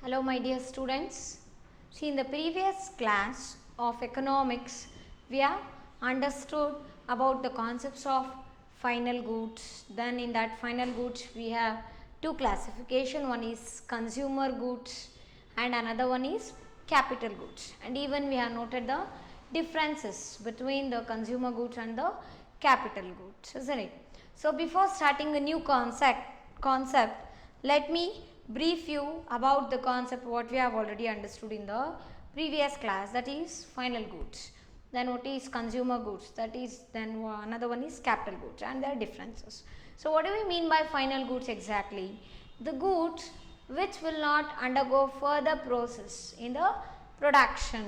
Hello my dear students. See, in the previous class of economics we have understood about the concepts of final goods. Then in that final goods we have two classification, one is consumer goods and another one is capital goods, and even we have noted the differences between the consumer goods and the capital goods, isn't it? So before starting a new concept, let me brief you about the concept what we have already understood in the previous class, that is final goods. Then what is consumer goods, that is then another one is capital goods and their differences. So what do we mean by final goods exactly? The goods which will not undergo further process in the production,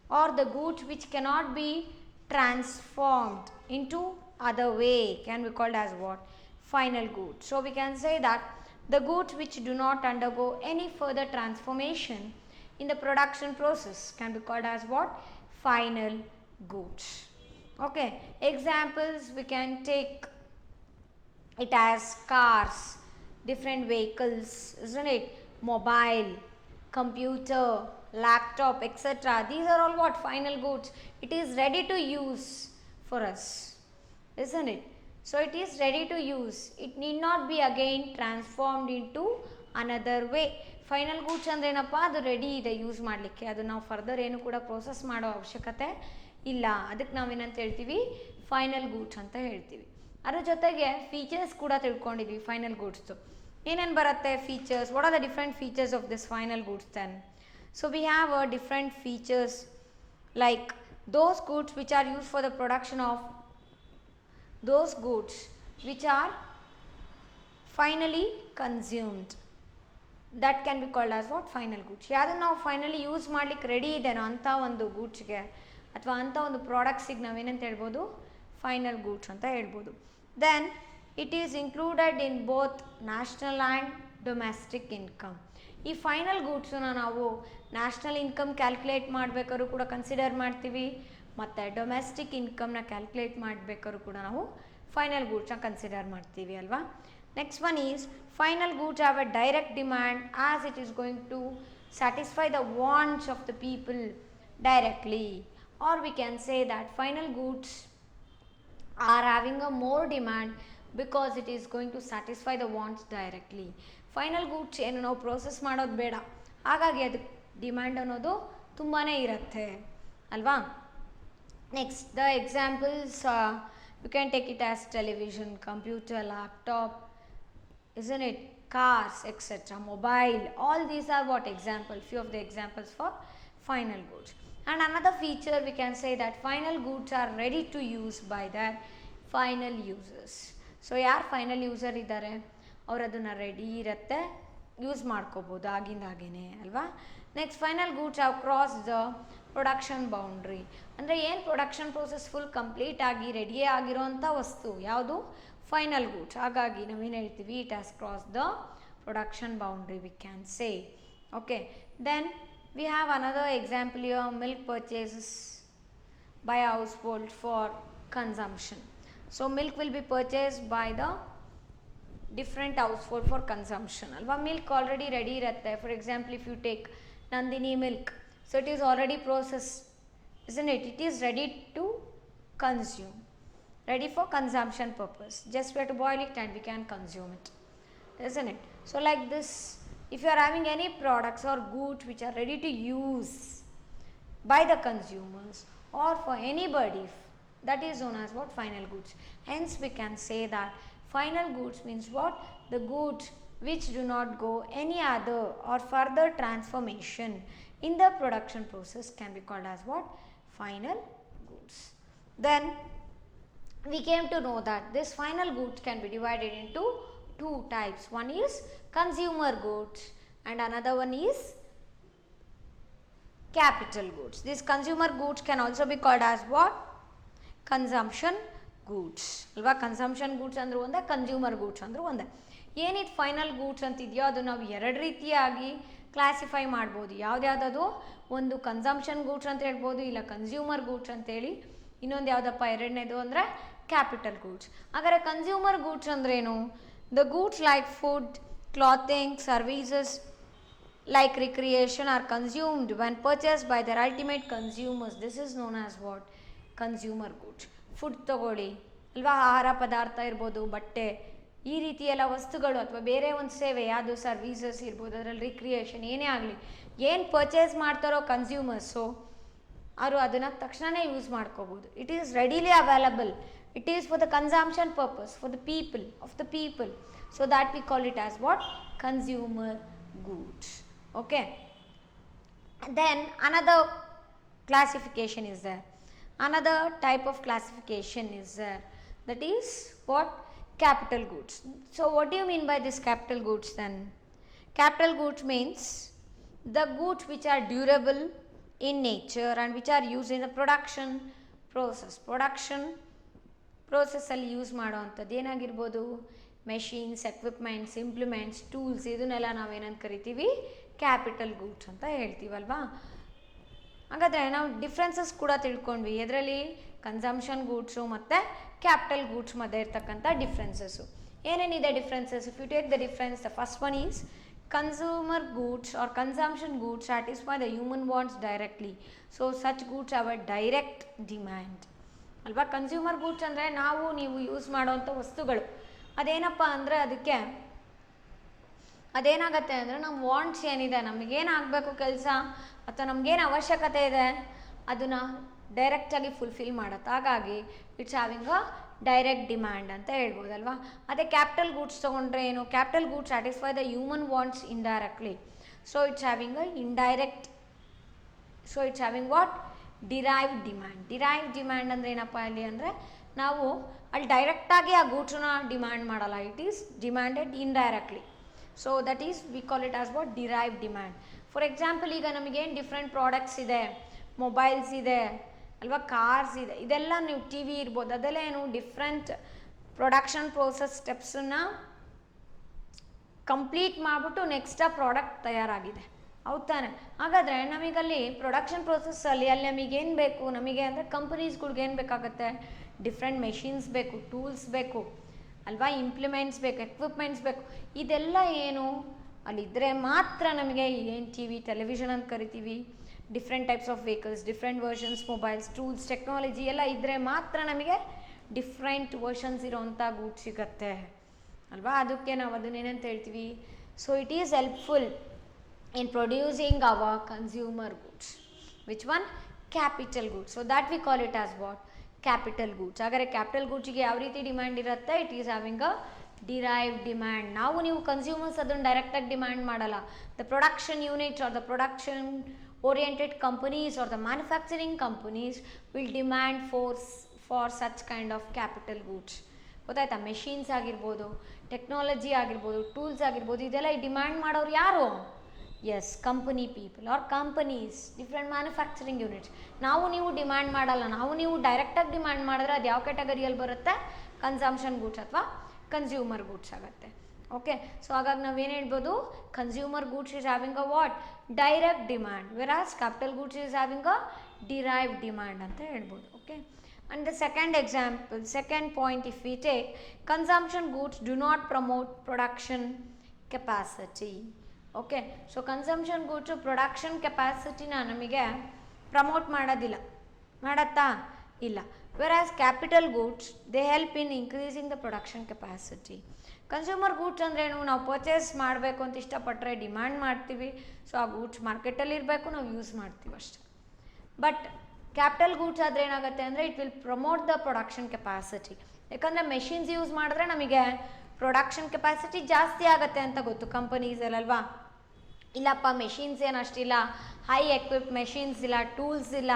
or the goods which cannot be transformed into other way can be called as what? Final goods. So we can say that the goods which do not undergo any further transformation in the production process can be called as what? Final goods. Okay, examples we can take it as cars, different vehicles, isn't it? Mobile, computer, laptop, etc. These are all what? Final goods. It is ready to use for us, isn't it? So it is ready to use. It need not be again transformed into another way. Final goods ಅಂದರೆ ಏನಪ್ಪ, ಅದು ready ಇದೆ use ಮಾಡಲಿಕ್ಕೆ, ಅದು ನಾವು further ಏನು ಕೂಡ process ಮಾಡೋ ಅವಶ್ಯಕತೆ ಇಲ್ಲ. ಅದಕ್ಕೆ ನಾವೇನಂತ ಹೇಳ್ತೀವಿ? ಫೈನಲ್ ಗೂಡ್ಸ್ ಅಂತ ಹೇಳ್ತೀವಿ. ಅದ್ರ ಜೊತೆಗೆ ಫೀಚರ್ಸ್ ಕೂಡ ತಿಳ್ಕೊಂಡಿದ್ವಿ ಫೈನಲ್ ಗೂಡ್ಸ್ದು. ಏನೇನು ಬರುತ್ತೆ features? What are the different features of this final goods then? So we have a different features like those goods which are used for the production of those goods which are finally consumed, that can be called as what? Final goods. ಯಾವುದನ್ನು ನಾವು finally use ಮಾಡ್ಲಿಕ್ಕೆ ready ಇದೆನೋ ಅಂಥ ಒಂದು ಗೂಡ್ಸ್ಗೆ ಅಥವಾ ಅಂಥ ಒಂದು ಪ್ರಾಡಕ್ಟ್ಸಿಗೆ ನಾವೇನಂತ ಹೇಳ್ಬೋದು? ಫೈನಲ್ ಗೂಡ್ಸ್ ಅಂತ ಹೇಳ್ಬೋದು. Then it is included in both national and domestic income. ಈ ಫೈನಲ್ ಗೂಡ್ಸನ್ನ ನಾವು ನ್ಯಾಷನಲ್ ಇನ್ಕಮ್ ಕ್ಯಾಲ್ಕುಲೇಟ್ ಮಾಡಬೇಕಾದ್ರೂ ಕೂಡ ಕನ್ಸಿಡರ್ ಮಾಡ್ತೀವಿ, ಮತ್ತು ಡೊಮೆಸ್ಟಿಕ್ ಇನ್ಕಮ್ನ ಕ್ಯಾಲ್ಕುಲೇಟ್ ಮಾಡಬೇಕಾದ್ರೂ ಕೂಡ ನಾವು ಫೈನಲ್ ಗೂಡ್ಸ್ನ ಕನ್ಸಿಡರ್ ಮಾಡ್ತೀವಿ ಅಲ್ವಾ. Next one is final goods have a direct demand as it is going to satisfy the wants of the people directly, or we can say that final goods are having a more demand because it is going to satisfy the wants directly. Final goods ಏನು ನಾವು process ಮಾಡೋದು ಬೇಡ, ಹಾಗಾಗಿ ಅದಕ್ಕೆ demand ಅನ್ನೋದು ತುಂಬಾ ಇರುತ್ತೆ ಅಲ್ವಾ. Next the examples you can take it as television, computer, laptop, isn't it, cars, etc., mobile, all these are what? Example, few of the examples for final goods. And another feature we can say that final goods are ready to use by their final users. So ಯಾರು final user ಇದ್ದಾರೆ ಅವ್ರು ಅದನ್ನು ready ಇರುತ್ತೆ use ಮಾಡ್ಕೋಬೋದು ಆಗಿಂದಾಗೇ ಅಲ್ವಾ. Next final goods have cross the production boundary, ಅಂದರೆ ಏನು production process full complete ಆಗಿ ರೆಡಿಯೇ ಆಗಿರೋಂಥ ವಸ್ತು ಯಾವುದು? Final goods. ಹಾಗಾಗಿ ನಾವೇನು ಹೇಳ್ತೀವಿ? It has cross the production boundary we can say. Okay, then we have another example your milk purchases by household for consumption. So milk will be purchased by the different household for consumption ಅಲ್ವಾ. Milk already ready ಇರುತ್ತೆ. For example if you take Nandini milk, so it is already process, isn't it? It is ready to consume, ready for consumption purpose. Just we have to boil it and we can consume it, isn't it? So like this, if you are having any products or goods which are ready to use by the consumers or for anybody, that is known as what? Final goods. Hence we can say that final goods means what? The goods which do not go any other or further transformation in the production process can be called as what? Final goods. Then we came to know that this final goods can be divided into two types. One is consumer goods and another one is capital goods. These consumer goods can also be called as what? Consumption goods ಅಲ್ವಾ. Consumption goods ಅಂದರೂ ಒಂದೇ, consumer goods ಅಂದರೂ ಒಂದೇ. ಏನಿದು final goods ಅಂತಿದೆಯೋ ಅದು ನಾವು ಎರಡು ರೀತಿಯಾಗಿ ಕ್ಲಾಸಿಫೈ ಮಾಡ್ಬೋದು. ಯಾವುದ್ಯಾವುದದು? ಒಂದು ಕನ್ಸಂಪ್ಷನ್ ಗೂಡ್ಸ್ ಅಂತ ಹೇಳ್ಬೋದು, ಇಲ್ಲ ಕನ್ಸ್ಯೂಮರ್ ಗೂಡ್ಸ್ ಅಂತೇಳಿ. ಇನ್ನೊಂದು ಯಾವುದಪ್ಪ ಎರಡನೇದು ಅಂದರೆ ಕ್ಯಾಪಿಟಲ್ ಗೂಡ್ಸ್. ಹಾಗಾದರೆ ಕನ್ಸ್ಯೂಮರ್ ಗೂಡ್ಸ್ ಅಂದ್ರೇನು? The goods like food, clothing, services like recreation are consumed when purchased by their ultimate consumers. This is known as what? Consumer goods. Food ತಗೊಳ್ಳಿ ಅಲ್ವಾ, ಆಹಾರ ಪದಾರ್ಥ ಇರ್ಬೋದು, ಬಟ್ಟೆ, ಈ ರೀತಿ ಎಲ್ಲ ವಸ್ತುಗಳು ಅಥವಾ ಬೇರೆ ಒಂದು ಸೇವೆ ಯಾವುದು ಸರ್ವೀಸಸ್ ಇರ್ಬೋದು, ಅದರಲ್ಲಿ ರಿಕ್ರಿಯೇಷನ್ ಏನೇ ಆಗಲಿ, ಏನು ಪರ್ಚೇಸ್ ಮಾಡ್ತಾರೋ ಕನ್ಸ್ಯೂಮರ್ಸು ಅವರು ಅದನ್ನು ತಕ್ಷಣವೇ ಯೂಸ್ ಮಾಡ್ಕೋಬೋದು. It is readily available. It is for the consumption purpose for the people of the people. So that we call it as what? Consumer goods. Okay, then another classification is there, another type of classification is there, that is what? Capital goods. So what do you mean by this capital goods then? Capital goods means the goods which are durable in nature and which are used in the production process ಅಲ್ಲಿ use ಮಾಡೋವಂಥದ್ದು ಏನಾಗಿರ್ಬೋದು? Machines, equipments, implements, tools, ಇದನ್ನೆಲ್ಲ ನಾವೇನಂತ ಕರಿತೀವಿ? Capital goods ಅಂತ ಹೇಳ್ತೀವಲ್ವಾ. ಹಾಗಾದರೆ ನಾವು differences ಕೂಡ ತಿಳ್ಕೊಂಡ್ವಿ. ಇದರಲ್ಲಿ ಕನ್ಸಂಪ್ಷನ್ ಗೂಡ್ಸು ಮತ್ತು ಕ್ಯಾಪಿಟಲ್ ಗೂಡ್ಸ್ ಮಧ್ಯೆ ಇರ್ತಕ್ಕಂಥ ಡಿಫ್ರೆನ್ಸಸ್ಸು ಏನೇನಿದೆ differences? If you take the difference, the first one is consumer goods or consumption goods satisfy the human wants directly. So such goods have a direct demand ಅಲ್ವಾ. Consumer goods ಅಂದರೆ ನಾವು ನೀವು use ಮಾಡೋವಂಥ ವಸ್ತುಗಳು. ಅದೇನಪ್ಪ ಅಂದರೆ ಅದಕ್ಕೆ ಅದೇನಾಗತ್ತೆ ಅಂದರೆ ನಮ್ಮ ವಾಂಟ್ಸ್ ಏನಿದೆ, ನಮಗೇನು ಆಗಬೇಕು ಕೆಲಸ ಅಥವಾ ನಮಗೇನು ಅವಶ್ಯಕತೆ ಇದೆ ಅದನ್ನು ಡೈರೆಕ್ಟಾಗಿ ಫುಲ್ಫಿಲ್ ಮಾಡುತ್ತೆ. ಹಾಗಾಗಿ it's having a direct demand ಅಂತ ಹೇಳ್ಬೋದಲ್ವಾ. ಅದೇ ಕ್ಯಾಪಿಟಲ್ ಗೂಡ್ಸ್ ತೊಗೊಂಡ್ರೆ ಏನು? Capital goods satisfy the human wants indirectly. So it's having a indirect. So it's having what? Derive demand. Derive demand ಅಂದರೆ ಏನಪ್ಪ ಇಲ್ಲಿ ಅಂದರೆ ನಾವು ಅಲ್ಲಿ ಡೈರೆಕ್ಟಾಗಿ ಆ ಗೂಡ್ಸನ್ನ ಡಿಮ್ಯಾಂಡ್ ಮಾಡಲ್ಲ. It is demanded indirectly. So that is V call it as what? Derive demand. For example, ಈಗ ನಮಗೇನು ಡಿಫ್ರೆಂಟ್ ಪ್ರಾಡಕ್ಟ್ಸ್ ಇದೆ, ಮೊಬೈಲ್ಸ್ ಇದೆ ಅಲ್ವಾ, ಕಾರ್ಸ್ ಇದೆ, ಇದೆಲ್ಲ ನೀವು ಟಿ ವಿ ಇರ್ಬೋದು, ಅದೆಲ್ಲ ಏನು ಡಿಫ್ರೆಂಟ್ ಪ್ರೊಡಕ್ಷನ್ ಪ್ರೋಸೆಸ್ ಸ್ಟೆಪ್ಸನ್ನು ಕಂಪ್ಲೀಟ್ ಮಾಡಿಬಿಟ್ಟು ನೆಕ್ಸ್ಟ್ ಆ ಪ್ರಾಡಕ್ಟ್ ತಯಾರಾಗಿದೆ, ಹೌದು ತಾನೆ? ಹಾಗಾದರೆ ನಮಗಲ್ಲಿ ಪ್ರೊಡಕ್ಷನ್ ಪ್ರೋಸೆಸ್ಸಲ್ಲಿ ಅಲ್ಲಿ ನಮಗೇನು ಬೇಕು? ನಮಗೆ ಅಂದರೆ ಕಂಪನೀಸ್ಗಳ್ಗೆ ಏನು ಬೇಕಾಗುತ್ತೆ? ಡಿಫ್ರೆಂಟ್ ಮೆಷಿನ್ಸ್ ಬೇಕು, ಟೂಲ್ಸ್ ಬೇಕು ಅಲ್ವಾ, ಇಂಪ್ಲಿಮೆಂಟ್ಸ್ ಬೇಕು, ಎಕ್ವಿಪ್ಮೆಂಟ್ಸ್ ಬೇಕು. ಇದೆಲ್ಲ ಏನು ಅಲ್ಲಿದ್ದರೆ ಮಾತ್ರ ನಮಗೆ ಏನು ಟಿ ವಿ, ಟೆಲಿವಿಷನ್ ಅಂತ ಕರಿತೀವಿ, different types of vehicles, different versions, mobiles, tools, technology ಎಲ್ಲ ಇದ್ದರೆ ಮಾತ್ರ ನಮಗೆ ಡಿಫ್ರೆಂಟ್ ವರ್ಷನ್ಸ್ ಇರೋವಂಥ ಗೂಡ್ಸ್ ಸಿಗತ್ತೆ ಅಲ್ವಾ. ಅದಕ್ಕೆ ನಾವು ಅದನ್ನೇನಂತ ಹೇಳ್ತೀವಿ? So it is helpful in producing our consumer goods. Which one? Capital goods. So that we call it as what? Capital goods. ಹಾಗಾದರೆ ಕ್ಯಾಪಿಟಲ್ ಗೂಡ್ಸಿಗೆ ಯಾವ ರೀತಿ ಡಿಮ್ಯಾಂಡ್ ಇರುತ್ತೆ? It is having a derive demand. ನಾವು ನೀವು ಕನ್ಸ್ಯೂಮರ್ಸ್ ಅದನ್ನು ಡೈರೆಕ್ಟಾಗಿ demand ಮಾಡಲ್ಲ. The production units are the production oriented companies or the manufacturing companies will demand for such kind of capital goods. ಗೊತ್ತಾಯ್ತಾ? ಮೆಷಿನ್ಸ್ ಆಗಿರ್ಬೋದು, ಟೆಕ್ನಾಲಜಿ ಆಗಿರ್ಬೋದು, tools ಆಗಿರ್ಬೋದು, ಇದೆಲ್ಲ ಡಿಮ್ಯಾಂಡ್ ಮಾಡೋರು ಯಾರು? Yes, company people or companies, different manufacturing units. ನಾವು ನೀವು demand ಮಾಡಲ್ಲ. ನಾವು ನೀವು ಡೈರೆಕ್ಟಾಗಿ ಡಿಮ್ಯಾಂಡ್ ಮಾಡಿದ್ರೆ ಅದು ಯಾವ ಕ್ಯಾಟಗರಿಯಲ್ಲಿ ಬರುತ್ತೆ? ಕನ್ಸಂಪ್ಷನ್ ಗೂಡ್ಸ್ ಅಥವಾ ಕನ್ಸ್ಯೂಮರ್ ಗೂಡ್ಸ್ ಆಗುತ್ತೆ. ಓಕೆ, ಸೊ ಹಾಗಾಗಿ ನಾವೇನು ಹೇಳ್ಬೋದು? Consumer goods is having a what? Direct demand, versus capital goods is having a derive demand ಅಂತ ಹೇಳ್ಬೋದು. Okay, and the second example, second point, if we take, consumption goods do not promote production capacity. Okay, so consumption goods production ಕೆಪಾಸಿಟಿನ ನಮಗೆ promote ಮಾಡೋದಿಲ್ಲ. ಮಾಡತ್ತಾ? ಇಲ್ಲ. Versus capital goods they help in increasing the production capacity. Consumer goods ಅಂದ್ರೇನು? ನಾವು purchase ಮಾಡಬೇಕು ಅಂತ ಇಷ್ಟಪಟ್ಟರೆ ಡಿಮ್ಯಾಂಡ್ ಮಾಡ್ತೀವಿ. ಸೊ ಆ ಗೂಡ್ಸ್ ಮಾರ್ಕೆಟಲ್ಲಿ ಇರಬೇಕು, ನಾವು ಯೂಸ್ ಮಾಡ್ತೀವಿ ಅಷ್ಟೇ. ಬಟ್ ಕ್ಯಾಪಿಟಲ್ ಗೂಡ್ಸ್ ಆದರೆ ಏನಾಗುತ್ತೆ ಅಂದರೆ it will promote the production capacity. ಯಾಕಂದರೆ ಮೆಷಿನ್ಸ್ ಯೂಸ್ ಮಾಡಿದ್ರೆ ನಮಗೆ ಪ್ರೊಡಕ್ಷನ್ ಕೆಪಾಸಿಟಿ ಜಾಸ್ತಿ ಆಗುತ್ತೆ ಅಂತ ಗೊತ್ತು ಕಂಪನೀಸಲ್ಲಲ್ವಾ. ಇಲ್ಲಪ್ಪ ಮೆಷಿನ್ಸ್ ಏನು ಅಷ್ಟಿಲ್ಲ, ಹೈ ಎಕ್ವಿಪ್ ಮೆಷಿನ್ಸ್ ಇಲ್ಲ, ಟೂಲ್ಸ್ ಇಲ್ಲ,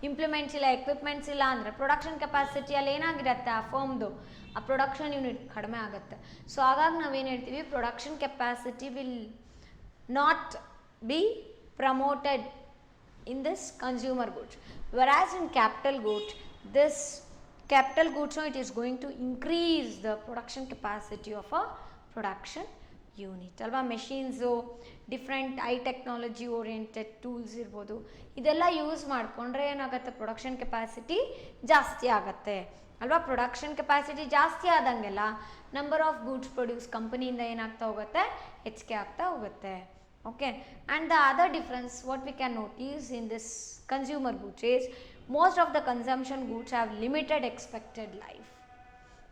ಇಂಪ್ಲಿಮೆಂಟ್ಸ್ ಇಲ್ಲ, ಎಕ್ವಿಪ್ಮೆಂಟ್ಸ್ ಇಲ್ಲ ಅಂದರೆ ಪ್ರೊಡಕ್ಷನ್ ಕೆಪಾಸಿಟಿಯಲ್ಲಿ ಏನಾಗಿರುತ್ತೆ ಆ ಫರ್ಮ್ದು, ಆ ಪ್ರೊಡಕ್ಷನ್ ಯೂನಿಟ್ ಕಡಿಮೆ ಆಗುತ್ತೆ. ಸೊ ಹಾಗಾಗಿ ನಾವೇನು ಹೇಳ್ತೀವಿ? Production capacity will not B promoted in this consumer goods, whereas in capital goods, this capital goods, so it is going to increase the production capacity of a production unit alva. Machines, different high technology oriented tools irbodu, idella use ಮಾಡ್ಕೊಂಡ್ರೆ ಏನಾಗುತ್ತೆ? Production capacity ಜಾಸ್ತಿ ಆಗುತ್ತೆ ಅಲ್ವಾ. Production capacity ಜಾಸ್ತಿ ಆದಂಗೆಲ್ಲ number of goods produce ಕಂಪನಿಯಿಂದ ಏನಾಗ್ತಾ ಹೋಗುತ್ತೆ? ಹೆಚ್ಚಿಗೆ ಆಗ್ತಾ ಹೋಗುತ್ತೆ. Okay, and the other difference what we can notice in this consumer goods is most of the consumption goods have limited expected life.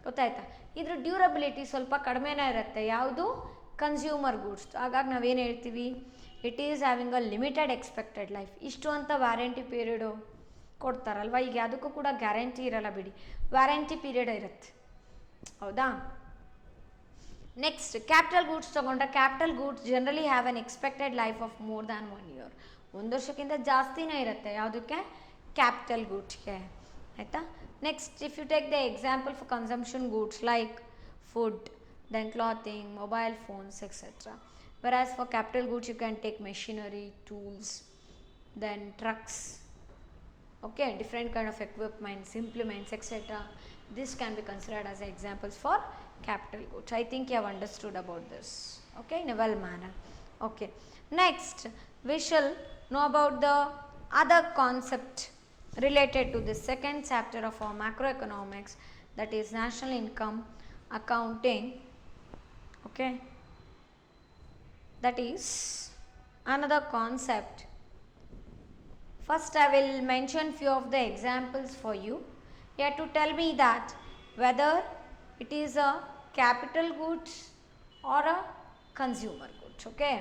ಗೊತ್ತಾಯ್ತಾ, ಇದ್ರ ಡ್ಯೂರಬಿಲಿಟಿ ಸ್ವಲ್ಪ ಕಡಿಮೆನೇ ಇರುತ್ತೆ. ಯಾವುದು ಕನ್ಸ್ಯೂಮರ್ ಗೂಡ್ಸ್. ಹಾಗಾಗಿ ನಾವೇನು ಹೇಳ್ತೀವಿ, it is having a limited expected life. ಇಷ್ಟು ಅಂತ ವ್ಯಾರಂಟಿ ಪೀರಿಯಡು ಕೊಡ್ತಾರಲ್ವ, ಈಗ ಅದಕ್ಕೂ ಕೂಡ ಗ್ಯಾರಂಟಿ ಇರಲ್ಲ ಬಿಡಿ, ವ್ಯಾರಂಟಿ ಪೀರಿಯಡ್ ಇರುತ್ತೆ. ಹೌದಾ. ನೆಕ್ಸ್ಟ್ ಕ್ಯಾಪಿಟಲ್ ಗೂಡ್ಸ್ ತೊಗೊಂಡ್ರೆ, capital goods generally have an expected life of more than 1 year. ಒಂದು ವರ್ಷಕ್ಕಿಂತ ಜಾಸ್ತಿನೇ ಇರುತ್ತೆ ಯಾವುದಕ್ಕೆ, ಕ್ಯಾಪಿಟಲ್ ಗೂಡ್ಸ್ಗೆ. ಆಯಿತಾ. Next if you take the example for consumption goods like food, then clothing, mobile phones etcetera. Versus for capital goods you can take machinery, tools, then trucks, okay, different kind of equipments, implements, etc. This can be considered as examples for capital goods. I think you have understood about this, okay, in a well manner. Okay, next we shall know about the other concept related to the second chapter of our macroeconomics, that is national income accounting. Okay, that is another concept. First I will mention few of the examples for you. You have to tell me that whether it is a capital goods or a consumer goods. Okay.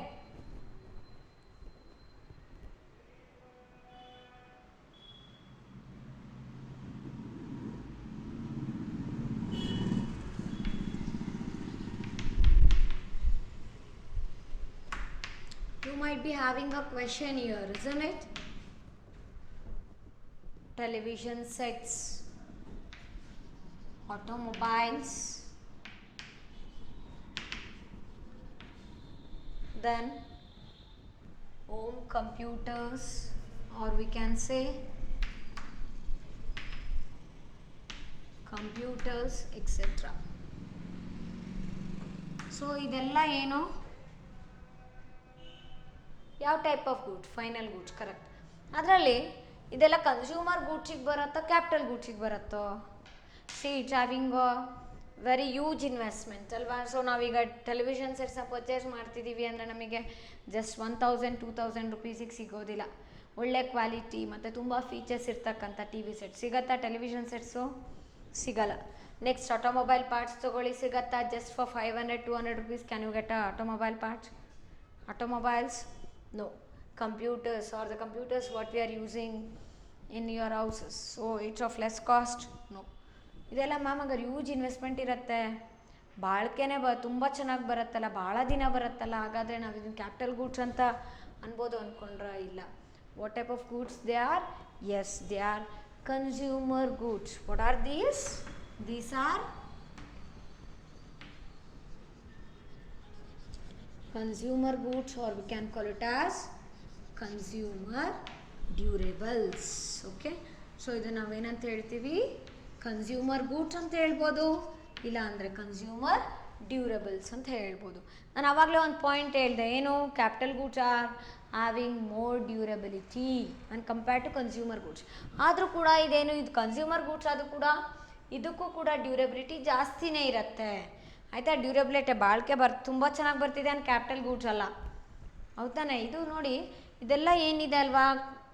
You might be having a question here, isn't it? Television sets, automobiles, then home computers, or we can say computers, etc. So ಇದೆಲ್ಲ ಏನು, ಯಾವ type of goods, final goods. Correct. ಅದರಲ್ಲಿ ಇದೆಲ್ಲ consumer ಗೂಡ್ಸಿಗೆ ಬರುತ್ತೋ capital ಗೂಡ್ಸಿಗೆ ಬರುತ್ತೋ? See it's having a very use investment ಅಲ್ವಾ. ಸೊ ನಾವೀಗ ಟೆಲಿವಿಷನ್ ಸೆಟ್ಸ್ನ ಪರ್ಚೇಸ್ ಮಾಡ್ತಿದ್ದೀವಿ ಅಂದರೆ ನಮಗೆ ಜಸ್ಟ್ 1000-2000 ರುಪೀಸಿಗೆ ಸಿಗೋದಿಲ್ಲ. ಒಳ್ಳೆ ಕ್ವಾಲಿಟಿ ಮತ್ತು ತುಂಬ ಫೀಚರ್ಸ್ ಇರ್ತಕ್ಕಂಥ ಟಿ ವಿ ಸೆಟ್ ಸಿಗತ್ತಾ? ಟೆಲಿವಿಷನ್ ಸೆಟ್ಸು ಸಿಗಲ್ಲ. ನೆಕ್ಸ್ಟ್ ಆಟೋಮೊಬೈಲ್ ಪಾರ್ಟ್ಸ್ ತೊಗೊಳ್ಳಿ, ಸಿಗತ್ತಾ? Just for 500-200 rupees can you get a automobile parts? Automobiles? No. Computers, or the computers what we are using in your houses, so it's of less cost? No. ಇದೆಲ್ಲ ma'am ಅಗರ್ use investment ಇರುತ್ತೆ, ಬಾಳ್ಕೆನೇ ತುಂಬ ಚೆನ್ನಾಗಿ ಬರುತ್ತಲ್ಲ, ಭಾಳ ದಿನ ಬರುತ್ತಲ್ಲ, ಹಾಗಾದರೆ ನಾವು ಇದನ್ನು ಕ್ಯಾಪಿಟಲ್ ಗೂಡ್ಸ್ ಅಂತ ಅನ್ಬೋದು ಅಂದ್ಕೊಂಡ್ರೆ ಇಲ್ಲ. What type of goods they are? Yes, they are consumer goods. What are these? These are consumer goods, or we can call it as consumer durables. Okay, so ಇದನ್ನು ನಾವೇನಂತ ಹೇಳ್ತೀವಿ? ಕನ್ಸ್ಯೂಮರ್ ಗೂಡ್ಸ್ ಅಂತ ಹೇಳ್ಬೋದು, ಇಲ್ಲ ಅಂದರೆ ಕನ್ಸ್ಯೂಮರ್ ಡ್ಯೂರಬಲ್ಸ್ ಅಂತ ಹೇಳ್ಬೋದು. ನಾನು ಆವಾಗಲೇ ಒಂದು ಪಾಯಿಂಟ್ ಹೇಳಿದೆ, ಏನು? Capital goods are having more durability and compare to consumer goods. ಆದರೂ ಕೂಡ ಇದೇನು, ಇದು ಕನ್ಸ್ಯೂಮರ್ ಗೂಡ್ಸ್ ಆದರೂ ಕೂಡ ಇದಕ್ಕೂ ಕೂಡ ಡ್ಯೂರಬಿಲಿಟಿ ಜಾಸ್ತಿನೇ ಇರುತ್ತೆ. ಆಯಿತಾ. ಡ್ಯೂರಬಿಲಿಟಿ ಬಾಳಿಕೆ ತುಂಬ ಚೆನ್ನಾಗಿ ಬರ್ತಿದೆ ಆ್ಯಂಡ್ ಕ್ಯಾಪಿಟಲ್ ಗೂಡ್ಸ್ ಅಲ್ಲ, ಹೌದಾನೆ. ಇದು ನೋಡಿ, ಇದೆಲ್ಲ ಏನಿದೆ ಅಲ್ವಾ,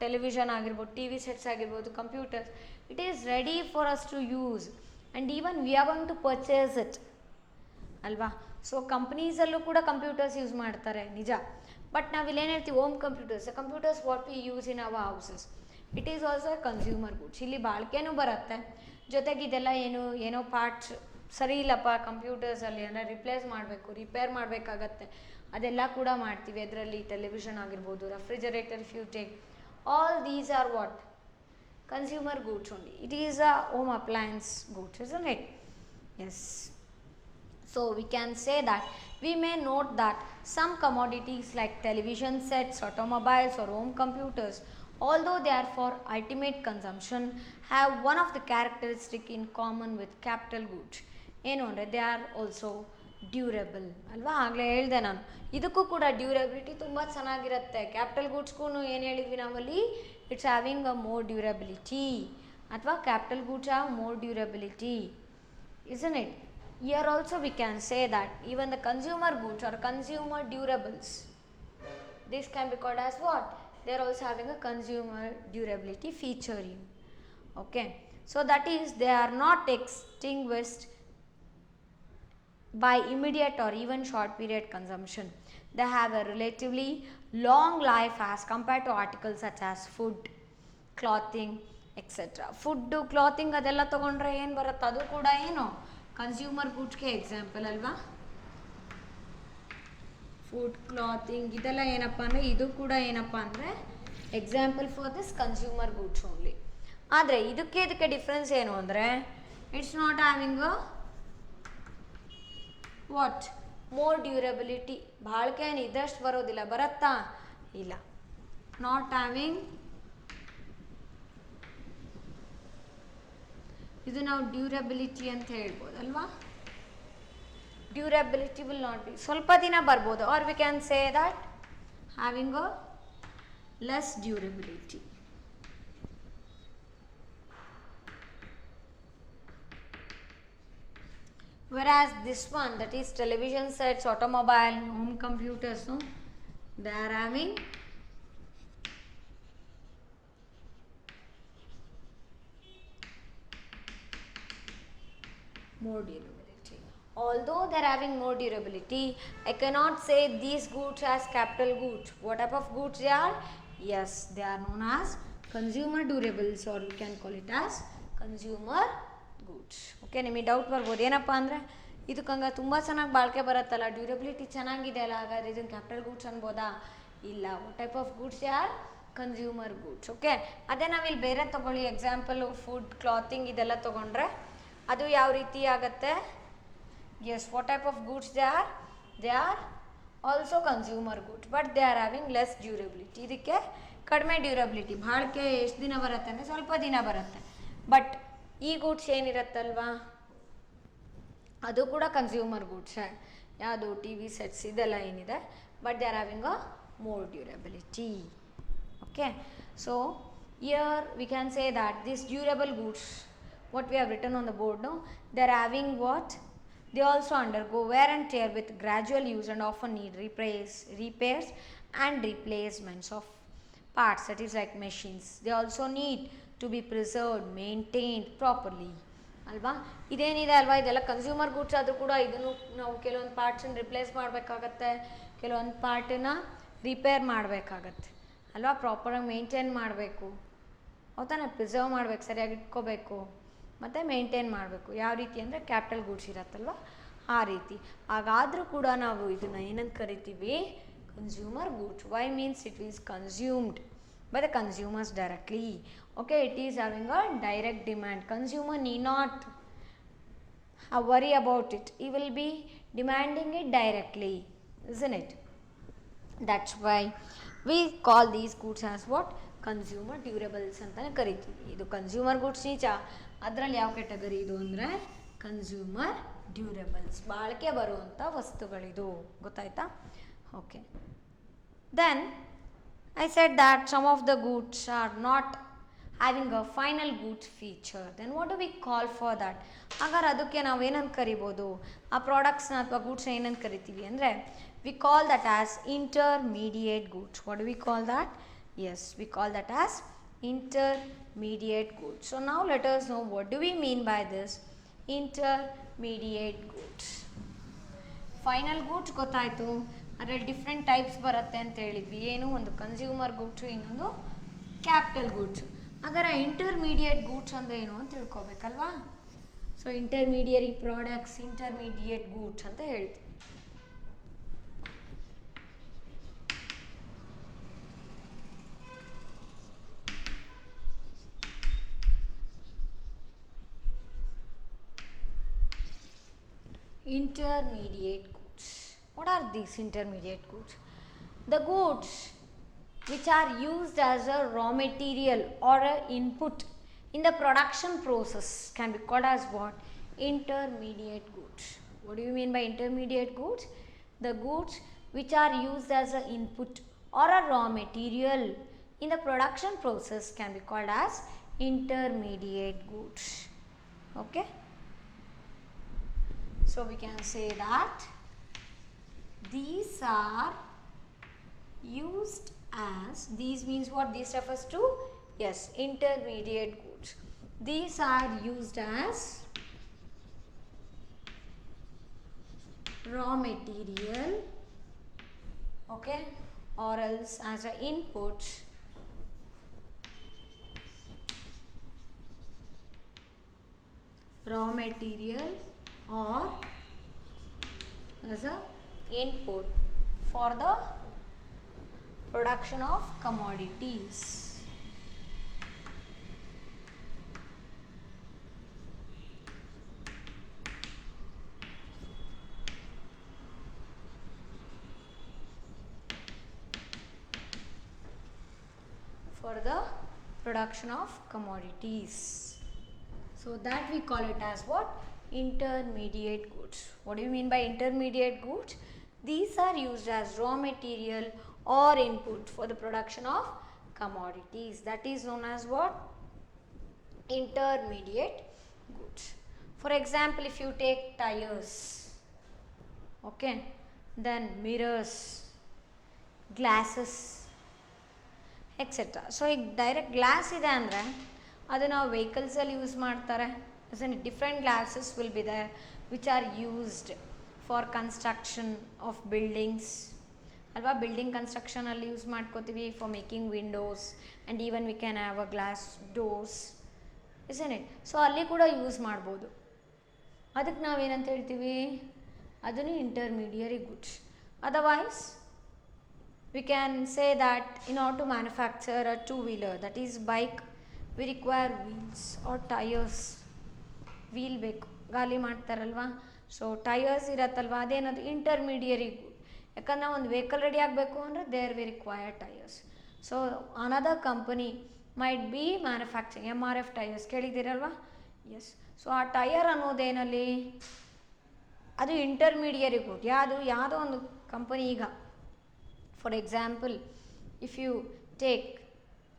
ಟೆಲಿವಿಷನ್ ಆಗಿರ್ಬೋದು, ಟಿ ವಿ ಸೆಟ್ಸ್ ಆಗಿರ್ಬೋದು, computers, it is ready for us to use and even we are going to purchase it ಅಲ್ವಾ. ಸೊ ಕಂಪ್ನೀಸಲ್ಲೂ ಕೂಡ ಕಂಪ್ಯೂಟರ್ಸ್ ಯೂಸ್ ಮಾಡ್ತಾರೆ, ನಿಜ. ಬಟ್ ನಾವಿಲ್ಲೇನು ಹೇಳ್ತೀವಿ? Home computers what we use in our houses, it is also consumer goods. ಇಲ್ಲಿ ಬಾಳಿಕೆನೂ ಬರುತ್ತೆ, ಜೊತೆಗೆ ಇದೆಲ್ಲ ಏನೋ ಪಾರ್ಟ್ಸ್ ಸರಿ ಇಲ್ಲಪ್ಪ ಕಂಪ್ಯೂಟರ್ಸಲ್ಲಿ ಅಂದರೆ ರಿಪ್ಲೇಸ್ ಮಾಡಬೇಕು, ರಿಪೇರ್ ಮಾಡಬೇಕಾಗತ್ತೆ, ಅದೆಲ್ಲ ಕೂಡ ಮಾಡ್ತೀವಿ ಅದರಲ್ಲಿ. ಟೆಲಿವಿಷನ್ ಆಗಿರ್ಬೋದು, refrigerator, if you take, all these are what? Consumer goods only. It is a home appliance goods, isn't it? Yes. So we can say that we may note that some commodities like television sets, automobiles or home computers, although they are for ultimate consumption, have one of the characteristic in common with capital goods. ಏನು ಅಂದರೆ they are also durable ಅಲ್ವಾ. ಆಗಲೇ ಹೇಳಿದೆ ನಾನು, ಇದಕ್ಕೂ ಕೂಡ durability ತುಂಬ ಚೆನ್ನಾಗಿರುತ್ತೆ. ಕ್ಯಾಪಿಟಲ್ ಗೂಡ್ಸ್ಗೂ ಏನು ಹೇಳಿದ್ವಿ ನಾವಲ್ಲಿ? It's having a more durability, ಅಥವಾ capital goods have more durability, isn't it? Here also we can say that even the consumer goods or consumer durables this can be called as what? They are also having a consumer durability feature. Okay, so that is they are not extinguished by immediate or even short period consumption. They have a relatively long life as compared to articles such as food, clothing, etc. Food clothing ಅದೆಲ್ಲ ತೊಗೊಂಡ್ರೆ ಏನು ಬರುತ್ತೆ, ಅದು ಕೂಡ ಏನು consumer ಗೂಡ್ಸ್ಗೆ example ಅಲ್ವಾ. Food, clothing ಇದೆಲ್ಲ ಏನಪ್ಪ ಅಂದರೆ ಇದು ಕೂಡ ಏನಪ್ಪ ಅಂದರೆ example for this consumer goods only. ಆದರೆ ಇದಕ್ಕೆ ಡಿಫ್ರೆನ್ಸ್ ಏನು ಅಂದರೆ it's not having a what more durability. ಬಾಳಿಕೆ ಏನು ಇದ್ದಷ್ಟು ಬರೋದಿಲ್ಲ, ಬರುತ್ತಾ? ಇಲ್ಲ. ನಾಟ್ ಹ್ಯಾವಿಂಗ್, ಇದು ನಾವು ಡ್ಯೂರಬಿಲಿಟಿ ಅಂತ ಹೇಳ್ಬೋದಲ್ವಾ. ಡ್ಯೂರಬಿಲಿಟಿ ವಿಲ್ ನಾಟ್ ಬಿ, ಸ್ವಲ್ಪ ದಿನ ಬರ್ಬೋದು, or we can say that having a less durability. Whereas this one, that is television sets, automobile, home computers, no, they are having more durability. Although they are having more durability, I cannot say these goods as capital goods. What type of goods they are? Yes, they are known as consumer durables, or we can call it as consumer goods. Okay, ನಿಮಗೆ doubt ಬರ್ಬೋದು ಏನಪ್ಪ ಅಂದರೆ ಇದಕ್ಕಂಗೆ ತುಂಬ ಚೆನ್ನಾಗಿ ಬಾಳಿಕೆ ಬರುತ್ತಲ್ಲ, durability ಚೆನ್ನಾಗಿದೆ ಅಲ್ಲ, ಹಾಗಾದ್ರೆ ಇದನ್ನು ಕ್ಯಾಪಿಟಲ್ ಗೂಡ್ಸ್ ಅನ್ಬೋದಾ? ಇಲ್ಲ. ವಾಟ್ ಟೈಪ್ ಆಫ್ ಗೂಡ್ಸ್ ಯಾರ್? Consumer goods. ಓಕೆ, ಅದೇ ನಾವಿಲ್ಲಿ ಬೇರೆ ತೊಗೊಳ್ಳಿ, ಎಕ್ಸಾಂಪಲು ಫುಡ್, ಕ್ಲಾತಿಂಗ್ ಇದೆಲ್ಲ ತೊಗೊಂಡ್ರೆ ಅದು ಯಾವ ರೀತಿ ಆಗುತ್ತೆ? Yes, what type of goods they are? They are also consumer goods, but they are having less durability. ಇದಕ್ಕೆ ಕಡಿಮೆ ಡ್ಯೂರಬಿಲಿಟಿ, ಬಾಳಿಕೆ ಎಷ್ಟು ದಿನ ಬರುತ್ತೆ ಅಂದರೆ ಸ್ವಲ್ಪ ದಿನ ಬರುತ್ತೆ. ಬಟ್ ಈ ಗೂಡ್ಸ್ ಏನಿರುತ್ತಲ್ವಾ ಅದು ಕೂಡ ಕನ್ಸ್ಯೂಮರ್ ಗೂಡ್ಸೇ. ಯಾವುದು? ಟಿ ವಿ ಸೆಟ್ಸ್ ಇದೆಲ್ಲ ಏನಿದೆ, but they are having a more durability. Okay, so here V can say that this durable goods, what we have written on the board, no, they are having what? They also undergo wear and tear with gradual use and often need repairs and replacements of parts, that is like machines. They also need to be preserved, maintained properly. ಅಲ್ವಾ? ಇದೇನಿದೆ ಅಲ್ವಾ, ಇದೆಲ್ಲ consumer goods ಆದರೂ ಕೂಡ ಇದನ್ನು ನಾವು ಕೆಲವೊಂದು ಪಾರ್ಟ್ಸನ್ನು replace ಮಾಡಬೇಕಾಗತ್ತೆ, ಕೆಲವೊಂದು ಪಾರ್ಟನ್ನು ರಿಪೇರ್ ಮಾಡಬೇಕಾಗತ್ತೆ ಅಲ್ವಾ. ಪ್ರಾಪರಾಗಿ ಮೇಂಟೈನ್ ಮಾಡಬೇಕು, ಅವತ್ತನ್ನ ಪ್ರಿಸರ್ವ್ ಮಾಡಬೇಕು, ಸರಿಯಾಗಿ ಇಟ್ಕೋಬೇಕು ಮತ್ತು ಮೇಂಟೈನ್ ಮಾಡಬೇಕು. ಯಾವ ರೀತಿ ಅಂದರೆ ಕ್ಯಾಪಿಟಲ್ ಗೂಡ್ಸ್ ಇರತ್ತಲ್ವ ಆ ರೀತಿ. ಹಾಗಾದರೂ ಕೂಡ ನಾವು ಇದನ್ನು ಏನಂತ ಕರಿತೀವಿ? Consumer goods. Why means it is consumed by the consumers directly. Okay, it is having a direct demand. Consumer need not worry about it, he will be demanding it directly, isn't it? That's why we call these goods as what? Consumer durables ಅಂತಾನೆ ಕರಿತೀವಿ. ಇದು consumer goods ನಿಜ, ಅದರಲ್ಲಿ ಯಾವ category ಇದು ಅಂದರೆ consumer durables, ಬಾಳಿಕೆ ಬರುವಂಥ ವಸ್ತುಗಳಿದು. ಗೊತ್ತಾಯ್ತಾ? Okay, then I said that some of the goods are not having a final goods feature. Then what do we call for that? ಹಾಗಾದ್ರೆ ಅದಕ್ಕೆ ನಾವು ಏನಂತ ಕರಿಬೋದು? ಆ ಪ್ರಾಡಕ್ಟ್ಸ್ನ ಅಥವಾ ಗೂಡ್ಸ್ನ ಏನಂತ ಕರಿತೀವಿ ಅಂದರೆ we call that as intermediate goods. What do we call that? Yes, we call that as intermediate goods. So now let us know what do we mean by this intermediate goods. Final goods ಗೊತ್ತಾಯಿತು, ಅದರಲ್ಲಿ different types ಬರುತ್ತೆ ಅಂತ ಹೇಳಿದ್ವಿ. ಏನು? ಒಂದು consumer goods, ಇನ್ನೊಂದು capital goods. ಹಾಗಾದ್ರೆ intermediate goods ಅಂದರೆ ಏನು ಅಂತ ತಿಳ್ಕೊಬೇಕಲ್ವಾ. So intermediary products, intermediate goods ಅಂತ ಹೇಳ್ತೀವಿ. Intermediate goods. What are these intermediate goods? The goods which are used as a raw material or an input in the production process can be called as what? Intermediate goods. What do you mean by intermediate goods? The goods which are used as an input or a raw material in the production process can be called as intermediate goods. Okay? So we can say that these are used as, these means what this refers to? Yes, intermediate goods. These are used as raw material, okay, or else as an input raw material or as a input for the production of commodities. For the production of commodities. So that we call it as what? Intermediate goods. What do you mean by intermediate goods? These are used as raw material or input for the production of commodities. That is known as what? Intermediate goods. For example, if you take tires, okay, then mirrors, glasses, etcetera. So ಈಗ direct glass ಇದೆ ಅಂದರೆ ಅದು ನಾವು ವೆಹಿಕಲ್ಸಲ್ಲಿ use ಮಾಡ್ತಾರೆ. Different glasses will be there which are used for construction of buildings ಅಲ್ವಾ. Building ಕನ್ಸ್ಟ್ರಕ್ಷನಲ್ಲಿ use ಮಾಡ್ಕೋತೀವಿ for making windows and even we can have a glass doors, isn't it. So ಅಲ್ಲಿ ಕೂಡ ಯೂಸ್ ಮಾಡ್ಬೋದು. ಅದಕ್ಕೆ ನಾವೇನಂತ ಹೇಳ್ತೀವಿ? ಅದನ್ನು intermediary goods. Otherwise we can say that in order to manufacture a two-wheeler, that is bike, we require wheels or tires. wheel ಬೇಕು, ಗಾಲಿ ಮಾಡ್ತಾರಲ್ವಾ. So tyres ಇರತ್ತಲ್ವ, ಅದೇನದು intermediary good. ಯಾಕಂದ್ರೆ ಒಂದು ವೆಹಿಕಲ್ ರೆಡಿ ಆಗಬೇಕು ಅಂದರೆ there we require tyres. So another company might be manufacturing MRF tyres, ಕೇಳಿದ್ದೀರಲ್ವಾ? Yes. So ಆ tyre ಅನ್ನೋದೇನಲ್ಲಿ ಅದು ಇಂಟರ್ಮೀಡಿಯರಿ ಗುಡ್. ಯಾವುದೋ ಒಂದು ಕಂಪನಿ, ಈಗ for example, if you take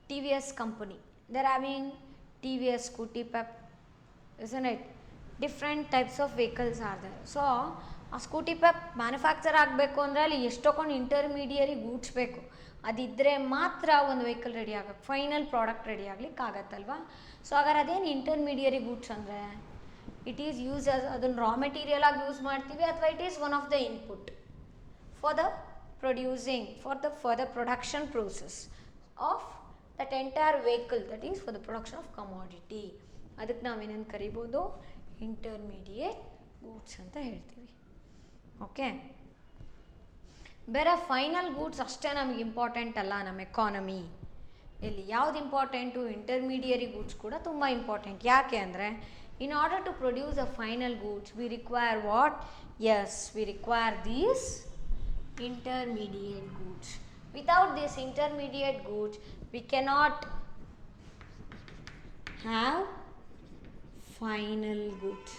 TVS company, they're having TVS Scooty Pep, isn't it? Different types of vehicles are there. So ಆ scooty Pep manufacture ಆಗಬೇಕು ಅಂದರೆ ಅಲ್ಲಿ ಎಷ್ಟೊಂದು ಇಂಟರ್ಮೀಡಿಯರಿ ಗೂಡ್ಸ್ ಬೇಕು. ಅದಿದ್ದರೆ ಮಾತ್ರ ಒಂದು ವೆಹಿಕಲ್ ರೆಡಿ ಆಗಕ್ಕೆ, ಫೈನಲ್ ಪ್ರಾಡಕ್ಟ್ ರೆಡಿ ಆಗ್ಲಿಕ್ಕೆ ಆಗತ್ತಲ್ವಾ. ಸೊ ಹಾಗಾದ್ರೆ ಅದೇನು ಇಂಟರ್ಮೀಡಿಯರಿ ಗೂಡ್ಸ್ ಅಂದರೆ ಇಟ್ ಈಸ್ ಯೂಸ್ ಆಸ್, ಅದನ್ನು ರಾ ಮೆಟೀರಿಯಲ್ ಆಗಿ ಯೂಸ್ ಮಾಡ್ತೀವಿ, ಅಥವಾ it is one of the input for the producing, for the further production process of that entire vehicle, that is for the production of commodity. ಅದಕ್ಕೆ ನಾವೇನೇನು ಕರಿಬೋದು? Intermediate goods ಅಂತ ಹೇಳ್ತೀವಿ. Okay, ಬೇರೆ final goods ಅಷ್ಟೇ ನಮಗೆ important ಅಲ್ಲ ನಮ್ಮ economy ಇಲ್ಲಿ. ಯಾವ್ದು ಇಂಪಾರ್ಟೆಂಟು? ಇಂಟರ್ಮೀಡಿಯರಿ ಗೂಡ್ಸ್ ಕೂಡ ತುಂಬ ಇಂಪಾರ್ಟೆಂಟ್. ಯಾಕೆ ಅಂದರೆ in order to produce a final goods we require what? Yes, we require these intermediate goods. Without this intermediate goods we cannot have final goods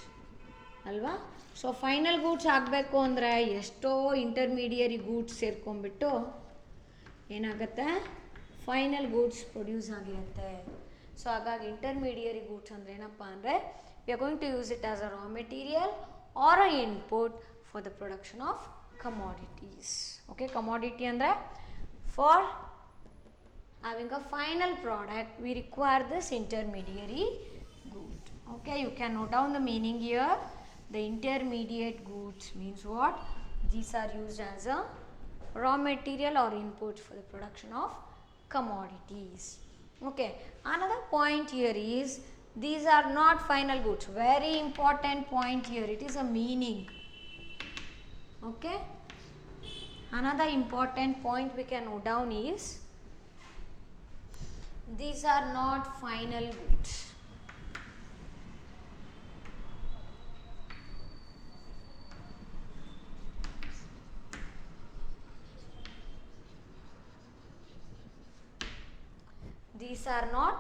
ಅಲ್ವಾ. ಸೊ ಫೈನಲ್ ಗೂಡ್ಸ್ ಆಗಬೇಕು ಅಂದರೆ ಎಷ್ಟೋ intermediary goods ಸೇರ್ಕೊಂಡ್ಬಿಟ್ಟು ಏನಾಗುತ್ತೆ? ಫೈನಲ್ ಗೂಡ್ಸ್ ಪ್ರೊಡ್ಯೂಸ್ ಆಗಿರುತ್ತೆ. So ಹಾಗಾಗಿ intermediary goods ಅಂದರೆ ಏನಪ್ಪ ಅಂದರೆ we are going to use it as a raw material or a input for the production of commodities. Okay, commodity andre for having a final product we require this intermediary good. Okay, you can note down the meaning here. The intermediate goods means what? These are used as a raw material or input for the production of commodities. Okay, another point here is these are not final goods. Very important point here, it is a meaning. Okay, another important point we can note down is these are not final goods. These are not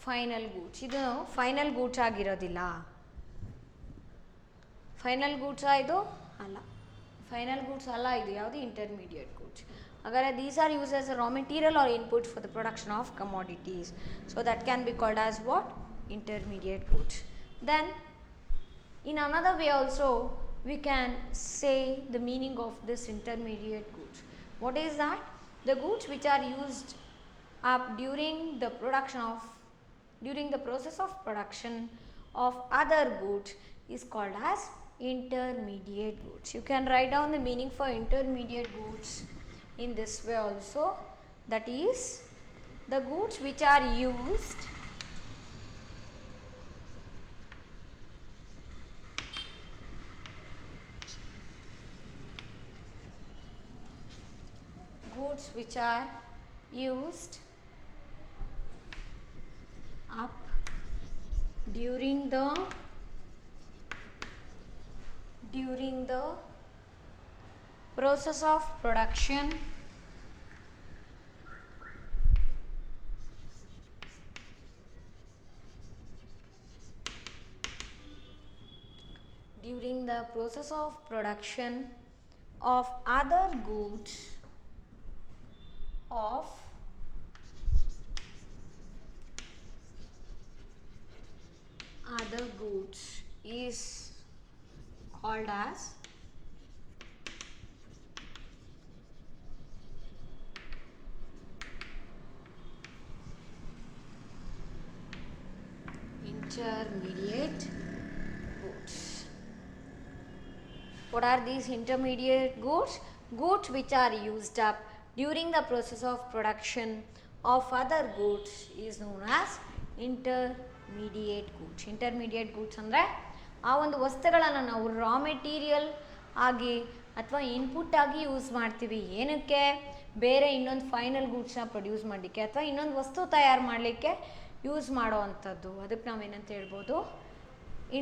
final goods. ಇದು final goods ಆಗಿರೋದಿಲ್ಲ. Final goods ಇದು ಅಲ್ಲ, final goods ಅಲ್ಲ ಇದು. ಯಾವುದು? Intermediate goods. ಹಾಗಾದರೆ these are use as a raw material or input for the production of commodities. So that can be called as what? Intermediate goods. Then in another way also we can say the meaning of this intermediate goods. What is that? The goods which are used up during the process of production of other goods is called as intermediate goods. You can write down the meaning for intermediate goods in this way also, that is the goods which are used up during the process of production of other goods is called as intermediate goods. What are these intermediate goods? Goods which are used up during the process of production of other goods is known as intermediate goods. Intermediate goods ಅಂದರೆ ಆ ಒಂದು ವಸ್ತುಗಳನ್ನು ನಾವು raw material ಆಗಿ ಅಥವಾ input ಆಗಿ use ಮಾಡ್ತೀವಿ. ಏನಕ್ಕೆ? ಬೇರೆ ಇನ್ನೊಂದು ಫೈನಲ್ ಗೂಡ್ಸ್ನ ಪ್ರೊಡ್ಯೂಸ್ ಮಾಡಲಿಕ್ಕೆ ಅಥವಾ ಇನ್ನೊಂದು ವಸ್ತು ತಯಾರು ಮಾಡಲಿಕ್ಕೆ ಯೂಸ್ ಮಾಡೋ ಅಂಥದ್ದು. ಅದಕ್ಕೆ ನಾವೇನಂತ ಹೇಳ್ಬೋದು?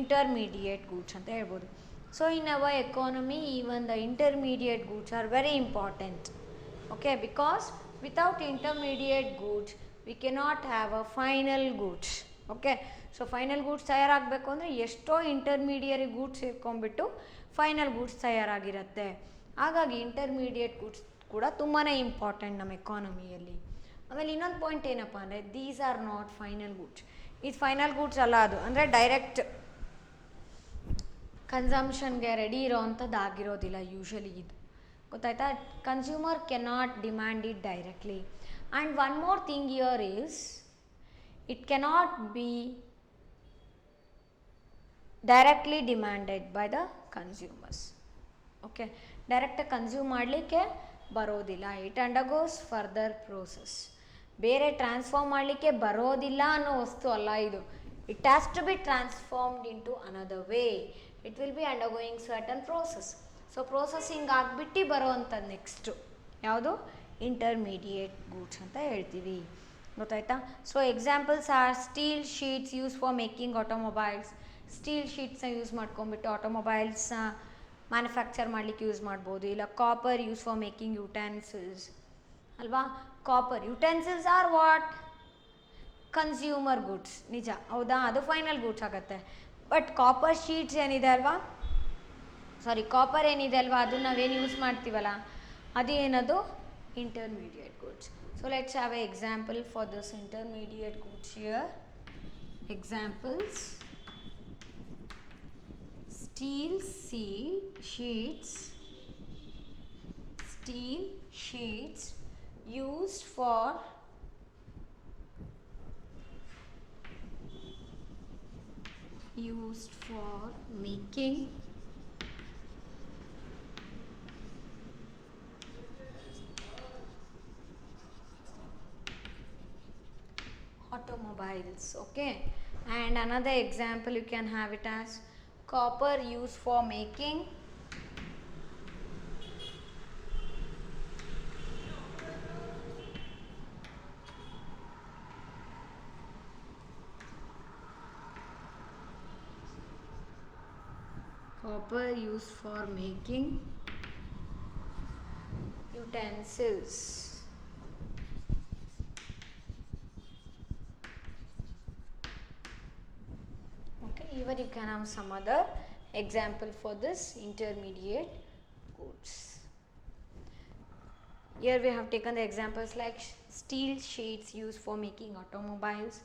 ಇಂಟರ್ಮೀಡಿಯೇಟ್ ಗೂಡ್ಸ್ ಅಂತ ಹೇಳ್ಬೋದು. So in our economy, even the intermediate goods are very important. Okay, because without intermediate goods, we cannot have a final goods. Okay, so final goods ತಯಾರಾಗಬೇಕು ಅಂದರೆ ಎಷ್ಟೋ ಇಂಟರ್ಮೀಡಿಯರಿ ಗೂಡ್ಸ್ ಸೇರ್ಕೊಂಡ್ಬಿಟ್ಟು ಫೈನಲ್ ಗೂಡ್ಸ್ ತಯಾರಾಗಿರುತ್ತೆ. ಹಾಗಾಗಿ intermediate goods ಕೂಡ ತುಂಬಾ important ನಮ್ಮ ಎಕಾನಮಿಯಲ್ಲಿ. ಆಮೇಲೆ ಇನ್ನೊಂದು point ಏನಪ್ಪ ಅಂದರೆ these are not final goods. ಇದು ಫೈನಲ್ ಗೂಡ್ಸ್ ಅಲ್ಲ, ಅದು ಅಂದರೆ ಡೈರೆಕ್ಟ್ ಕನ್ಸಂಪ್ಷನ್ಗೆ ರೆಡಿ ಇರೋವಂಥದ್ದು ಆಗಿರೋದಿಲ್ಲ ಯೂಶ್ವಲಿ. ಇದು ಗೊತ್ತಾಯ್ತಾ? Consumer cannot demand it directly. And one more thing here is it cannot be directly demanded by the consumers. Okay, ಡೈರೆಕ್ಟಾಗಿ ಕನ್ಸ್ಯೂಮ್ ಮಾಡಲಿಕ್ಕೆ ಬರೋದಿಲ್ಲ. It undergoes further process. ಬೇರೆ ಟ್ರಾನ್ಸ್ಫಾರ್ಮ್ ಮಾಡಲಿಕ್ಕೆ ಬರೋದಿಲ್ಲ ಅನ್ನೋ ವಸ್ತು ಅಲ್ಲ ಇದು. It has to be transformed into another way. It will be undergoing certain process. So processing ಆಗಿಬಿಟ್ಟು ಬರೋ ಅಂಥದ್ದು ನೆಕ್ಸ್ಟು ಯಾವುದು? ಇಂಟರ್ಮೀಡಿಯೇಟ್ ಗೂಡ್ಸ್ ಅಂತ ಹೇಳ್ತೀವಿ. ಗೊತ್ತಾಯ್ತಾ? So examples are steel sheets use for making automobiles. Steel ಶೀಟ್ಸ್ನ ಯೂಸ್ ಮಾಡ್ಕೊಂಬಿಟ್ಟು ಆಟೋಮೊಬೈಲ್ಸ್ನ ಮ್ಯಾನುಫ್ಯಾಕ್ಚರ್ ಮಾಡಲಿಕ್ಕೆ ಯೂಸ್ ಮಾಡ್ಬೋದು. ಇಲ್ಲ copper use for making utensils ಅಲ್ವಾ? Copper utensils are what? Consumer goods. ನಿಜ, ಹೌದಾ? ಅದು ಫೈನಲ್ ಗೂಡ್ಸ್ ಆಗುತ್ತೆ. ಬಟ್ ಕಾಪರ್ ಶೀಟ್ಸ್ ಏನಿದೆ ಅಲ್ವಾ, ಕಾಪರ್ ಏನಿದೆ ಅಲ್ವಾ, ಅದನ್ನು ನಾವೇನು ಯೂಸ್ ಮಾಡ್ತೀವಲ್ಲ, ಅದು ಏನದು? Intermediate goods. So let's have A example for this intermediate goods here. Examples: steel sheets used for making automobiles. Okay, and another example you can have it as copper used for making utensils. Okay, even you can have some other example for this intermediate goods. Here we have taken the examples like steel sheets used for making automobiles,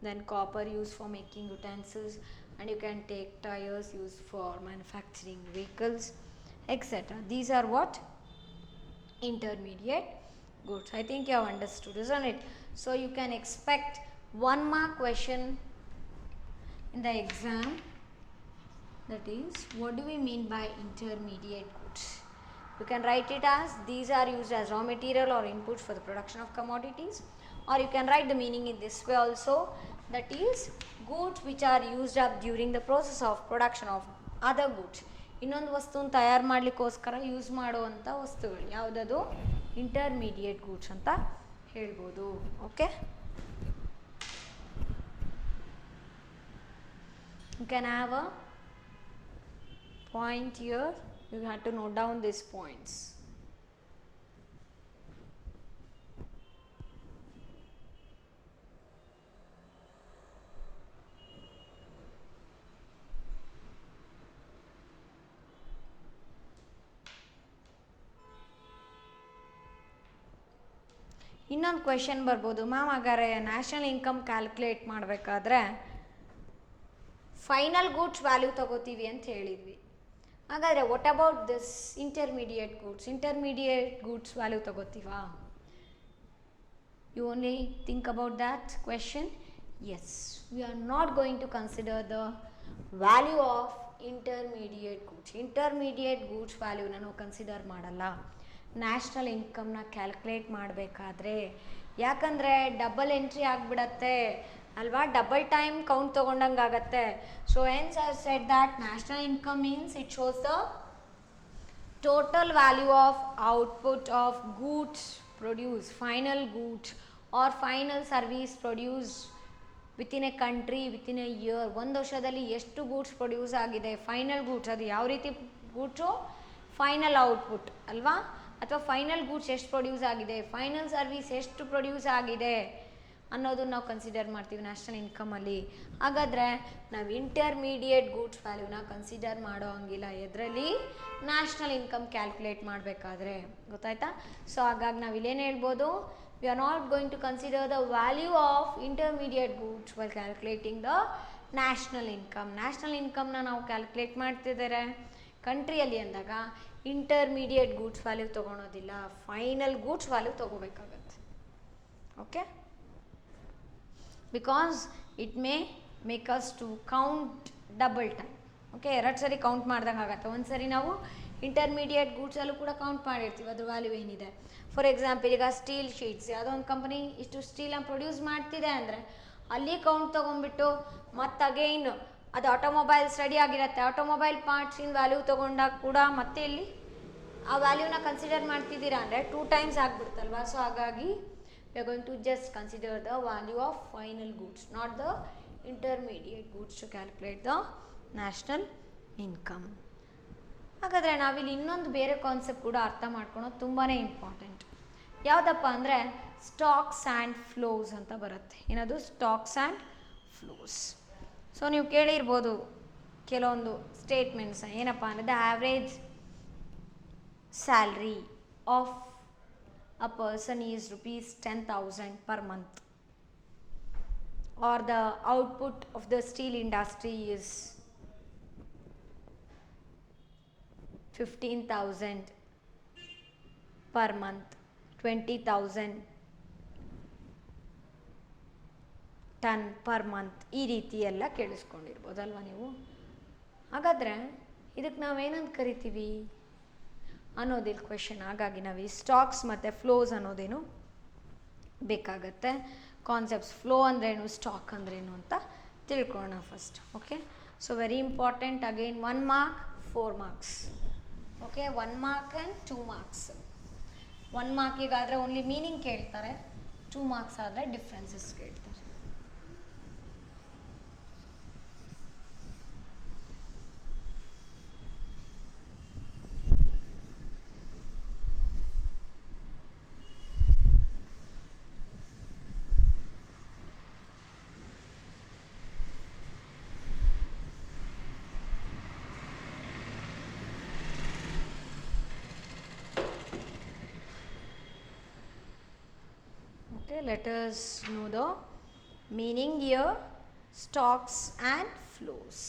then copper used for making utensils, and you can take tires used for manufacturing vehicles, etc. These are what? Intermediate goods. I think you have understood, isn't it? So you can expect 1 mark question in the exam, that is, what do we mean by intermediate goods? You can write it as these are used as raw material or inputs for the production of commodities, or you can write the meaning in this way also, that is goods which are used up during the process of production of other goods. ಇನ್ನೊಂದು ವಸ್ತುನ ತಯಾರು ಮಾಡಲಿಕ್ಕೋಸ್ಕರ use ಮಾಡುವಂಥ ವಸ್ತುಗಳು ಯಾವುದದು intermediate goods ಅಂತ ಹೇಳ್ಬೋದು. Okay, you can have a point here, you have to note down these points. ಇನ್ನೊಂದು question ಬರ್ಬೋದು, ಮ್ಯಾಮ್ ಹಾಗಾದ್ರೆ ನ್ಯಾಷನಲ್ ಇನ್ಕಮ್ ಕ್ಯಾಲ್ಕುಲೇಟ್ ಮಾಡಬೇಕಾದ್ರೆ ಫೈನಲ್ ಗೂಡ್ಸ್ ವ್ಯಾಲ್ಯೂ ತಗೋತೀವಿ ಅಂತ ಹೇಳಿದ್ವಿ, ಹಾಗಾದರೆ what about this intermediate goods value ತಗೋತೀವಾ? You only think about that question. Yes, we are not going to consider the value of intermediate goods ವ್ಯಾಲ್ಯೂನ ನಾವು consider ಮಾಡಲ್ಲ national ಇನ್ಕಮ್ನ calculate ಮಾಡಬೇಕಾದ್ರೆ, ಯಾಕಂದರೆ ಡಬಲ್ ಎಂಟ್ರಿ ಆಗಿಬಿಡತ್ತೆ ಅಲ್ವಾ, ಡಬಲ್ ಟೈಮ್ ಕೌಂಟ್ ತೊಗೊಂಡಂಗೆ ಆಗುತ್ತೆ. So hence I said that national income means it shows the total value of output of goods produce, final goods or final service produce within a country within a year. ಒಂದು ವರ್ಷದಲ್ಲಿ ಎಷ್ಟು goods produce ಆಗಿದೆ, final goods ಅದು ಯಾವ ರೀತಿ goods, final output ಅಲ್ವಾ, ಅಥವಾ final goods ಎಷ್ಟು ಪ್ರೊಡ್ಯೂಸ್ ಆಗಿದೆ, ಫೈನಲ್ ಸರ್ವೀಸ್ ಎಷ್ಟು ಪ್ರೊಡ್ಯೂಸ್ ಆಗಿದೆ ಅನ್ನೋದನ್ನು ನಾವು ಕನ್ಸಿಡರ್ ಮಾಡ್ತೀವಿ ನ್ಯಾಷನಲ್ ಇನ್ಕಮಲ್ಲಿ. ಹಾಗಾದರೆ ನಾವು ಇಂಟರ್ಮೀಡಿಯೇಟ್ ಗೂಡ್ಸ್ ವ್ಯಾಲ್ಯೂನ ಕನ್ಸಿಡರ್ ಮಾಡೋ ಹಂಗಿಲ್ಲ ಎದರಲ್ಲಿ, ನ್ಯಾಷನಲ್ ಇನ್ಕಮ್ ಕ್ಯಾಲ್ಕುಲೇಟ್ ಮಾಡಬೇಕಾದ್ರೆ, ಗೊತ್ತಾಯ್ತಾ? ಸೊ ಹಾಗಾಗಿ ನಾವು ಇಲ್ಲೇನು ಹೇಳ್ಬೋದು, we are not going to consider the value of intermediate goods while calculating the national income. National ಇನ್ಕಮ್ನ ನಾವು ಕ್ಯಾಲ್ಕುಲೇಟ್ ಮಾಡ್ತಿದ್ದಾರೆ ಕಂಟ್ರಿಯಲ್ಲಿ ಅಂದಾಗ ಇಂಟರ್ಮೀಡಿಯೇಟ್ ಗೂಡ್ಸ್ ವ್ಯಾಲ್ಯೂ ತೊಗೊಳೋದಿಲ್ಲ, ಫೈನಲ್ ಗೂಡ್ಸ್ ವ್ಯಾಲ್ಯೂ ತೊಗೋಬೇಕಾಗತ್ತೆ. Okay, because it may make us to count double time. Okay, 2 ಸರಿ count ಮಾಡ್ದಂಗೆ ಆಗುತ್ತೆ. ಒಂದು ಸರಿ ನಾವು ಇಂಟರ್ಮೀಡಿಯೇಟ್ ಗೂಡ್ಸಲ್ಲೂ ಕೂಡ ಕೌಂಟ್ ಮಾಡಿರ್ತೀವಿ ಅದ್ರ ವ್ಯಾಲ್ಯೂ ಏನಿದೆ. ಫಾರ್ ಎಕ್ಸಾಂಪಲ್, ಈಗ ಸ್ಟೀಲ್ ಶೀಟ್ಸ್, ಯಾವುದೋ ಒಂದು ಕಂಪನಿ ಇಷ್ಟು ಸ್ಟೀಲನ್ನು ಪ್ರೊಡ್ಯೂಸ್ ಮಾಡ್ತಿದೆ ಅಂದರೆ ಅಲ್ಲಿ ಕೌಂಟ್ ತೊಗೊಂಡ್ಬಿಟ್ಟು ಮತ್ತು ಅಗೈನ್ ಅದು ಆಟೋಮೊಬೈಲ್ಸ್ ರೆಡಿ ಆಗಿರುತ್ತೆ, ಆಟೋಮೊಬೈಲ್ ಪಾರ್ಟ್ಸಿನ ವ್ಯಾಲ್ಯೂ ತೊಗೊಂಡಾಗ ಕೂಡ ಮತ್ತೆ ಇಲ್ಲಿ ಆ ವ್ಯಾಲ್ಯೂನ ಕನ್ಸಿಡರ್ ಮಾಡ್ತಿದ್ದೀರಾ ಅಂದರೆ 2 ಟೈಮ್ಸ್ ಆಗಿಬಿಡ್ತಲ್ವಾ. ಸೊ ಹಾಗಾಗಿ we are going to just consider the value of final goods, not the intermediate goods to calculate the national income. ಹಾಗಾದರೆ ನಾವಿಲ್ಲಿ ಇನ್ನೊಂದು ಬೇರೆ ಕಾನ್ಸೆಪ್ಟ್ ಕೂಡ ಅರ್ಥ ಮಾಡ್ಕೊಳೋದು ತುಂಬಾ ಇಂಪಾರ್ಟೆಂಟ್. ಯಾವುದಪ್ಪ ಅಂದರೆ ಸ್ಟಾಕ್ಸ್ ಆ್ಯಂಡ್ ಫ್ಲೋಸ್ ಅಂತ ಬರುತ್ತೆ. ಏನದು ಸ್ಟಾಕ್ಸ್ ಆ್ಯಂಡ್ ಫ್ಲೋಸ್? ಸೊ ನೀವು ಕೇಳಿರ್ಬೋದು ಕೆಲವೊಂದು ಸ್ಟೇಟ್ಮೆಂಟ್ಸ್, ಏನಪ್ಪ ಅಂದರೆ the average salary of a person is rupees 10,000 per month, or the output of the steel industry is 15,000 per month, 20,000 ton per month, ಈ ರೀತಿ ಎಲ್ಲ ಕೇಳಿಸ್ಕೊಂಡಿರ್ಬೋದಲ್ವ ನೀವು. ಹಾಗಾದರೆ ಇದಕ್ಕೆ ನಾವೇನಂತ ಕರಿತೀವಿ ಅನ್ನೋದಿಲ್ಲ ಕ್ವೆಶನ್. ಹಾಗಾಗಿ ನಾವು ಈ ಸ್ಟಾಕ್ಸ್ ಮತ್ತು ಫ್ಲೋಸ್ ಅನ್ನೋದೇನು ಬೇಕಾಗತ್ತೆ. ಕಾನ್ಸೆಪ್ಟ್ಸ್, ಫ್ಲೋ ಅಂದ್ರೇನು, ಸ್ಟಾಕ್ ಅಂದ್ರೇನು ಅಂತ ತಿಳ್ಕೊಳ್ಳೋಣ first. Okay, so very important. Again 1 mark 4 marks. Okay, 1 mark and 2 marks. 1 markiಗಾದರೆ ಓನ್ಲಿ ಮೀನಿಂಗ್ ಕೇಳ್ತಾರೆ, 2 marks ಆದರೆ ಡಿಫ್ರೆನ್ಸಸ್ ಕೇಳ್ತಾರೆ. Okay, let us know the meaning here, stocks and flows.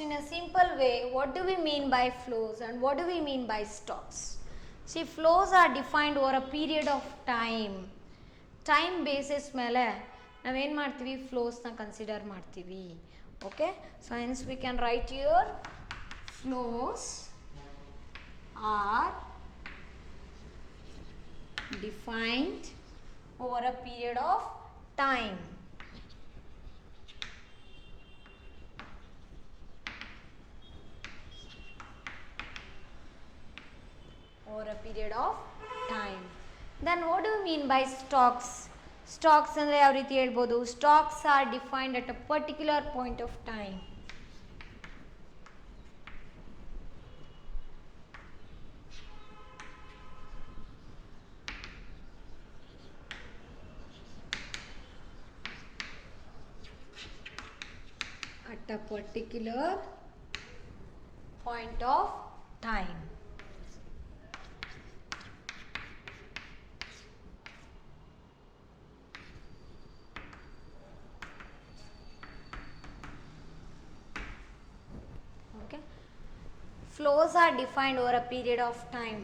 in a simple way, what do we mean by flows and what do we mean by stocks? See, flows are defined over a period of time. Time basis ಮೇಲೆ ನಾವೇನು ಮಾಡ್ತೀವಿ, ಫ್ಲೋಸ್ನ consider ಮಾಡ್ತೀವಿ. Okay, so hence we can write your flows are defined over a period of time. Over a period of time. Then what do you mean by stocks? Stocks ಅಂದರೆ ಯಾವ ರೀತಿ ಹೇಳ್ಬೋದು? Stocks are defined at a particular point of time. At a particular point of time. Flows are defined over a period of time.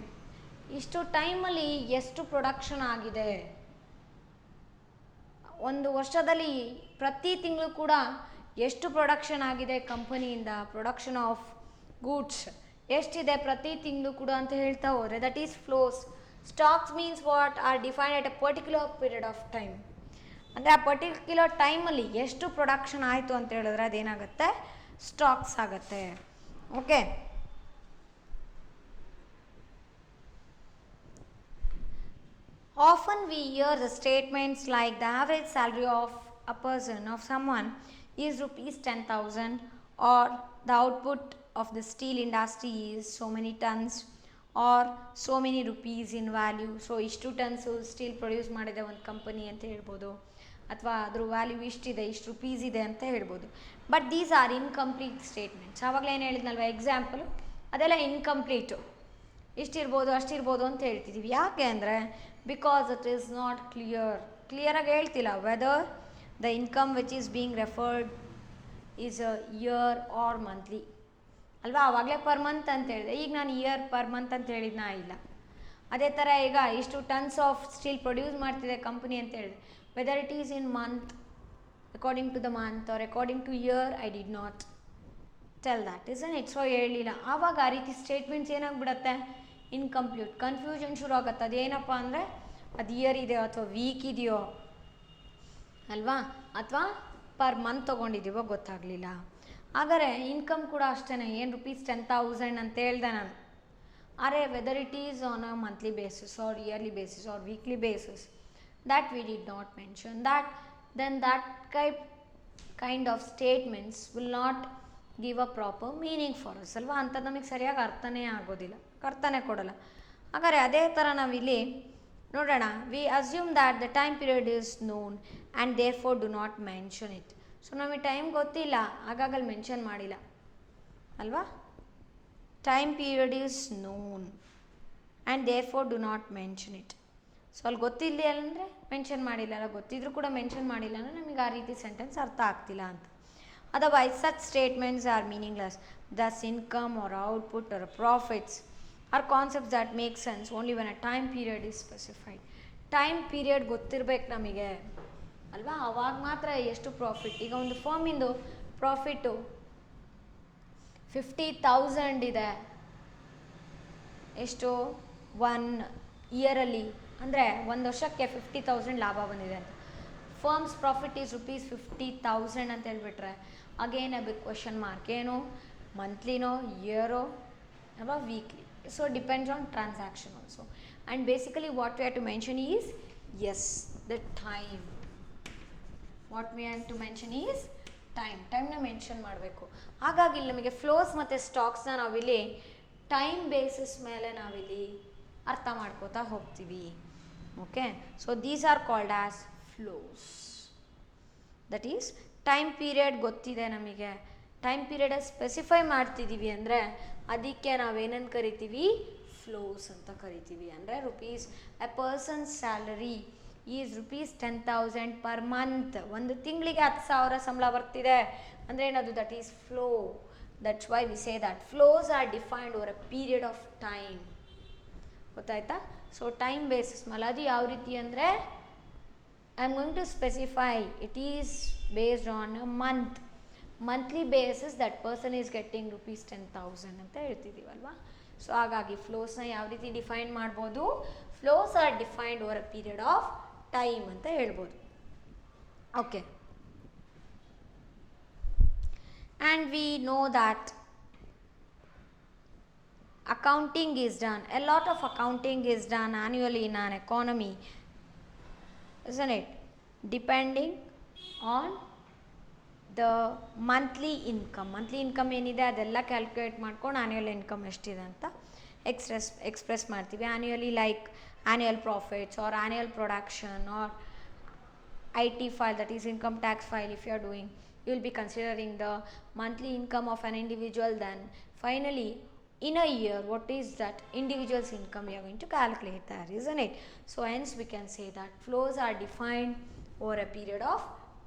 ಇಷ್ಟು ಟೈಮಲ್ಲಿ ಎಷ್ಟು production ಆಗಿದೆ, ಒಂದು ವರ್ಷದಲ್ಲಿ ಪ್ರತಿ ತಿಂಗಳು ಕೂಡ ಎಷ್ಟು ಪ್ರೊಡಕ್ಷನ್ ಆಗಿದೆ ಕಂಪನಿಯಿಂದ, ಪ್ರೊಡಕ್ಷನ್ ಆಫ್ ಗೂಡ್ಸ್ ಎಷ್ಟಿದೆ ಪ್ರತಿ ತಿಂಗಳು ಕೂಡ ಅಂತ ಹೇಳ್ತಾ ಹೋದರೆ that is flows. Stocks means what are defined at a particular period of time. ಅಂದರೆ ಆ ಪರ್ಟಿಕ್ಯುಲರ್ ಟೈಮಲ್ಲಿ ಎಷ್ಟು ಪ್ರೊಡಕ್ಷನ್ ಆಯಿತು ಅಂತ ಹೇಳಿದ್ರೆ ಅದೇನಾಗುತ್ತೆ, ಸ್ಟಾಕ್ಸ್ ಆಗುತ್ತೆ. Okay, often we hear the statements like the average salary of a person, of someone, is rupees 10,000, or the output of the steel industry is so many tons, or so many rupees in value. So ಇಷ್ಟು tons steel produce ಮಾಡಿದೆ ಒಂದು company ಅಂತ ಹೇಳ್ಬೋದು, ಅಥವಾ ಅದ್ರ value ಇಷ್ಟಿದೆ, ಇಷ್ಟು rupees ಇದೆ ಅಂತ ಹೇಳ್ಬೋದು. But these are incomplete statements. ಆವಾಗಲೇ ಏನು ಹೇಳಿದ್ನಲ್ವ ಎಕ್ಸಾಂಪಲು, ಅದೆಲ್ಲ ಇನ್ಕಂಪ್ಲೀಟು. ಇಷ್ಟಿರ್ಬೋದು ಅಷ್ಟಿರ್ಬೋದು ಅಂತ ಹೇಳ್ತಿದ್ದೀವಿ. ಯಾಕೆ ಅಂದರೆ ಬಿಕಾಸ್ ಇಟ್ ಈಸ್ ನಾಟ್ ಕ್ಲಿಯರಾಗಿ ಹೇಳ್ತಿಲ್ಲ whether the income which is being referred is a year or monthly ಅಲ್ವಾ. ಆವಾಗಲೇ ಪರ್ ಮಂತ್ ಅಂತ ಹೇಳಿದೆ, ಈಗ ನಾನು ಇಯರ್ ಪರ್ ಮಂತ್ ಅಂತ ಹೇಳಿದ್ನಾ ಇಲ್ಲ. ಅದೇ ಥರ ಈಗ ಇಷ್ಟು ಟನ್ಸ್ ಆಫ್ ಸ್ಟೀಲ್ ಪ್ರೊಡ್ಯೂಸ್ ಮಾಡ್ತಿದೆ ಕಂಪ್ನಿ ಅಂತ ಹೇಳಿದೆ, whether it is in month according to the month or according to year, I did not tell that, isn't it. So ಹೇಳಲಿಲ್ಲ. ಆವಾಗ ಆ ರೀತಿ ಸ್ಟೇಟ್ಮೆಂಟ್ಸ್ ಏನಾಗ್ಬಿಡತ್ತೆ, ಇನ್ಕಂಪ್ಲೀಟ್. ಕನ್ಫ್ಯೂಷನ್ ಶುರು ಆಗುತ್ತೆ. ಅದೇನಪ್ಪ ಅಂದರೆ ಅದು ಇಯರ್ ಇದೆಯೋ ಅಥವಾ ವೀಕ್ ಇದೆಯೋ ಅಲ್ವಾ, ಅಥವಾ ಪರ್ ಮಂತ್ ತೊಗೊಂಡಿದ್ದೀವೋ ಗೊತ್ತಾಗಲಿಲ್ಲ. ಆದರೆ ಇನ್ಕಮ್ ಕೂಡ ಅಷ್ಟೇ, ಏನು rupees 10,000 ಅಂತ ಹೇಳ್ದೆ ನಾನು. ಆದರೆ whether it is on a monthly basis or yearly basis or weekly basis, that we did not mention that, then that kind of statements will not give a proper meaning for us ಅಲ್ವಾ. ಅಂಥದ್ದು ನಮಗೆ ಸರಿಯಾಗಿ ಅರ್ಥನೇ ಆಗೋದಿಲ್ಲ, ಅರ್ಥನೇ ಕೊಡೋಲ್ಲ. ಹಾಗಾದರೆ ಅದೇ ಥರ ನಾವಿಲ್ಲಿ ನೋಡೋಣ. We assume that the time period is known and therefore do not mention it. So ನಮಗೆ ಟೈಮ್ ಗೊತ್ತಿಲ್ಲ, ಹಾಗಾಗಲ್ಲಿ ಮೆನ್ಷನ್ ಮಾಡಿಲ್ಲ ಅಲ್ವಾ. Time period is known and therefore do not mention it. So ಅಲ್ಲಿ ಗೊತ್ತಿಲ್ಲ ಅಂದರೆ ಮೆನ್ಷನ್ ಮಾಡಿಲ್ಲ, ಅಲ್ಲ ಗೊತ್ತಿದ್ರೂ ಕೂಡ ಮೆನ್ಷನ್ ಮಾಡಿಲ್ಲ ಅಂದರೆ ನಮಗೆ ಆ ರೀತಿ ಸೆಂಟೆನ್ಸ್ ಅರ್ಥ ಆಗ್ತಿಲ್ಲ ಅಂತ. Otherwise, such statements are meaningless. Thus, income or output or profits are concepts that make sense only when a time period is specified. Time period ಗೊತ್ತಿರಬೇಕು ನಮಗೆ ಅಲ್ವಾ, ಅವಾಗ ಮಾತ್ರ ಎಷ್ಟು ಪ್ರಾಫಿಟ್. ಈಗ ಒಂದು ಫರ್ಮಿಂದು ಪ್ರಾಫಿಟ್ಟು 50,000 ಇದೆ, ಎಷ್ಟು 1 ಇಯರಲ್ಲಿ ಅಂದರೆ ಒಂದು ವರ್ಷಕ್ಕೆ 50,000 ಲಾಭ ಬಂದಿದೆ ಅಂತ. ಫರ್ಮ್ಸ್ ಪ್ರಾಫಿಟ್ ಈಸ್ ₹50,000 ಅಂತ ಹೇಳ್ಬಿಟ್ರೆ again a big question mark. ಏನು, ಮಂತ್ಲಿನೋ ಇಯರೋ ಅಥವಾ weekly. So depends on transaction also. And basically what we have to mention is as the time. What we have to mention is ಟೈಮ್ನ mention ಮಾಡಬೇಕು. ಹಾಗಾಗಿ ಇಲ್ಲಿ ನಮಗೆ ಫ್ಲೋಸ್ ಮತ್ತು ಸ್ಟಾಕ್ಸ್ನ ನಾವಿಲ್ಲಿ ಟೈಮ್ ಬೇಸಿಸ್ ಮೇಲೆ ನಾವಿಲ್ಲಿ ಅರ್ಥ ಮಾಡ್ಕೋತಾ ಹೋಗ್ತೀವಿ. Okay, so these are called as flows. That is time period ಗೊತ್ತಿದೆ ನಮಗೆ, ಟೈಮ್ ಪೀರಿಯಡ್ ಸ್ಪೆಸಿಫೈ ಮಾಡ್ತಿದ್ದೀವಿ ಅಂದರೆ ಅದಕ್ಕೆ ನಾವೇನಂತ ಕರಿತೀವಿ, ಫ್ಲೋಸ್ ಅಂತ ಕರಿತೀವಿ. ಅಂದರೆ rupees A persons salary is ₹10,000 per month. ಒಂದು ತಿಂಗಳಿಗೆ 10,000 ಸಂಬಳ ಬರ್ತಿದೆ ಅಂದರೆ ಏನದು, that is flow. That's why we say that flows are defined over a period of time. ಗೊತ್ತಾಯ್ತಾ? ಸೊ ಟೈಮ್ ಬೇಸಿಸ್ ಮೇಲೆ ಅದು ಯಾವ ರೀತಿ ಅಂದರೆ I am going to specify it is based on a monthly basis that person is getting ₹10,000 ಅಂತ ಹೇಳ್ತಿದ್ದೀವಲ್ವಾ. So ಹಾಗಾಗಿ ಫ್ಲೋಸ್ನ ಯಾವ ರೀತಿ ಡಿಫೈನ್ ಮಾಡ್ಬೋದು? Flows are defined over a period of time ಅಂತ ಹೇಳ್ಬೋದು. Okay, and we know that accounting is done, a lot of accounting is done annually in an economy, isn't it, depending on the monthly income ಏನಿದೆ ಅದೆಲ್ಲ calculate ಮಾಡ್ಕೊಂಡು annual income ಎಷ್ಟಿದೆ ಅಂತ express ಮಾಡ್ತೀವಿ. Annually like annual profits or annual production or IT file, that is income tax file. If you are doing, you will be considering the monthly income of an individual. Then finally in a year, what is that individual's income we are going to calculate there, isn't it? So hence we can say that flows are defined over a period of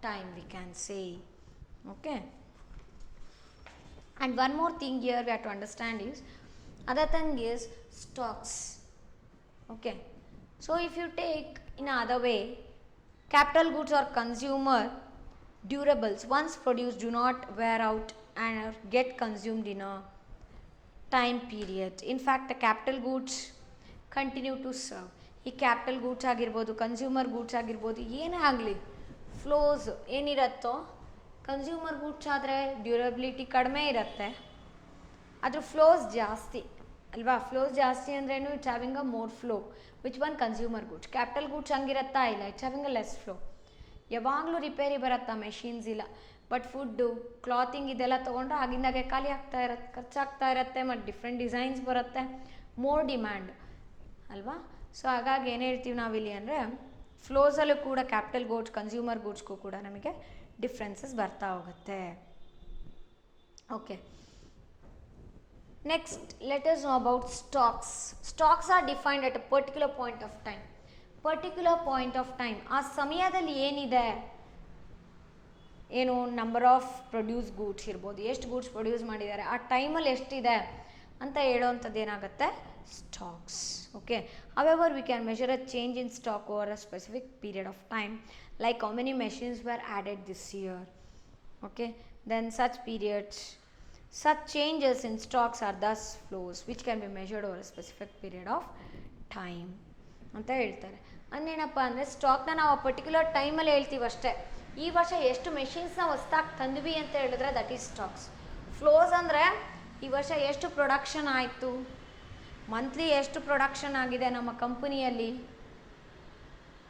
time, we can say. Okay, and one more thing here we have to understand is, other thing is stocks. Okay, so if you take in another way, capital goods or consumer durables once produced do not wear out and get consumed in a time period. In fact, the capital goods continue to serve. ಈ capital goods ಆಗಿರ್ಬೋದು, consumer goods ಆಗಿರ್ಬೋದು, ಏನೇ ಆಗಲಿ flows ಏನಿರುತ್ತೋ, consumer goods ಆದರೆ durability ಕಡಿಮೆ ಇರುತ್ತೆ, ಅದ್ರ ಫ್ಲೋಸ್ ಜಾಸ್ತಿ ಅಲ್ವಾ. ಫ್ಲೋಸ್ ಜಾಸ್ತಿ ಅಂದ್ರೇನು? It's having a more flow. Which one? Consumer goods. Capital goods ಹಂಗಿರತ್ತಾ? ಇಲ್ಲ, it's having a less flow. ಯಾವಾಗಲೂ ರಿಪೇರಿ ಬರುತ್ತಾ? ಮೆಷಿನ್ಸ್ ಇಲ್ಲ. ಬಟ್ ಫುಡ್ಡು, ಕ್ಲಾತಿಂಗ್ ಇದೆಲ್ಲ ತೊಗೊಂಡ್ರೆ ಆಗಿಂದಾಗೆ ಖಾಲಿ ಆಗ್ತಾ ಇರತ್ತೆ, ಖರ್ಚಾಗ್ತಾ ಇರುತ್ತೆ, ಮತ್ತು ಡಿಫ್ರೆಂಟ್ ಡಿಸೈನ್ಸ್ ಬರುತ್ತೆ, ಮೋರ್ ಡಿಮ್ಯಾಂಡ್ ಅಲ್ವಾ. ಸೊ ಹಾಗಾಗಿ ಏನು ಹೇಳ್ತೀವಿ ನಾವಿಲ್ಲಿ ಅಂದರೆ, ಫ್ಲೋಸಲ್ಲೂ ಕೂಡ ಕ್ಯಾಪಿಟಲ್ ಗೂಡ್ಸ್, ಕನ್ಸ್ಯೂಮರ್ ಗೂಡ್ಸ್ಗೂ ಕೂಡ ನಮಗೆ ಡಿಫ್ರೆನ್ಸಸ್ ಬರ್ತಾ ಹೋಗುತ್ತೆ. Okay, next let us know about stocks. Stocks are defined at a particular point of time. Particular point of time, ಆ ಸಮಯದಲ್ಲಿ ಏನಿದೆ, ಏನು ನಂಬರ್ ಆಫ್ ಪ್ರೊಡ್ಯೂಸ್ ಗೂಡ್ಸ್ ಇರ್ಬೋದು, ಎಷ್ಟು ಗೂಡ್ಸ್ ಪ್ರೊಡ್ಯೂಸ್ ಮಾಡಿದ್ದಾರೆ, ಆ ಟೈಮಲ್ಲಿ ಎಷ್ಟಿದೆ ಅಂತ ಹೇಳೋವಂಥದ್ದು ಏನಾಗುತ್ತೆ? Stocks. Okay, however we can measure a change in stock over a specific period of time, like how many machines were added this year. Okay, then such periods, such changes in stocks are thus flows which can be measured over a specific period of time ಅಂತ ಹೇಳ್ತಾರೆ. ಅಂದೇನಪ್ಪ ಅಂದರೆ, ಸ್ಟಾಕ್ನ ನಾವು particular ಟೈಮಲ್ಲಿ ಹೇಳ್ತೀವಿ ಅಷ್ಟೇ. ಈ ವರ್ಷ ಎಷ್ಟು ಮೆಷಿನ್ಸ್ನ ಹೊಸ್ದಾಗಿ ತಂದ್ವಿ ಅಂತ ಹೇಳಿದ್ರೆ ದಟ್ ಈಸ್ ಸ್ಟಾಕ್ಸ್. ಫ್ಲೋಸ್ ಅಂದರೆ ಈ ವರ್ಷ ಎಷ್ಟು ಪ್ರೊಡಕ್ಷನ್ ಆಯಿತು, ಮಂತ್ಲಿ ಎಷ್ಟು ಪ್ರೊಡಕ್ಷನ್ ಆಗಿದೆ ನಮ್ಮ ಕಂಪನಿಯಲ್ಲಿ,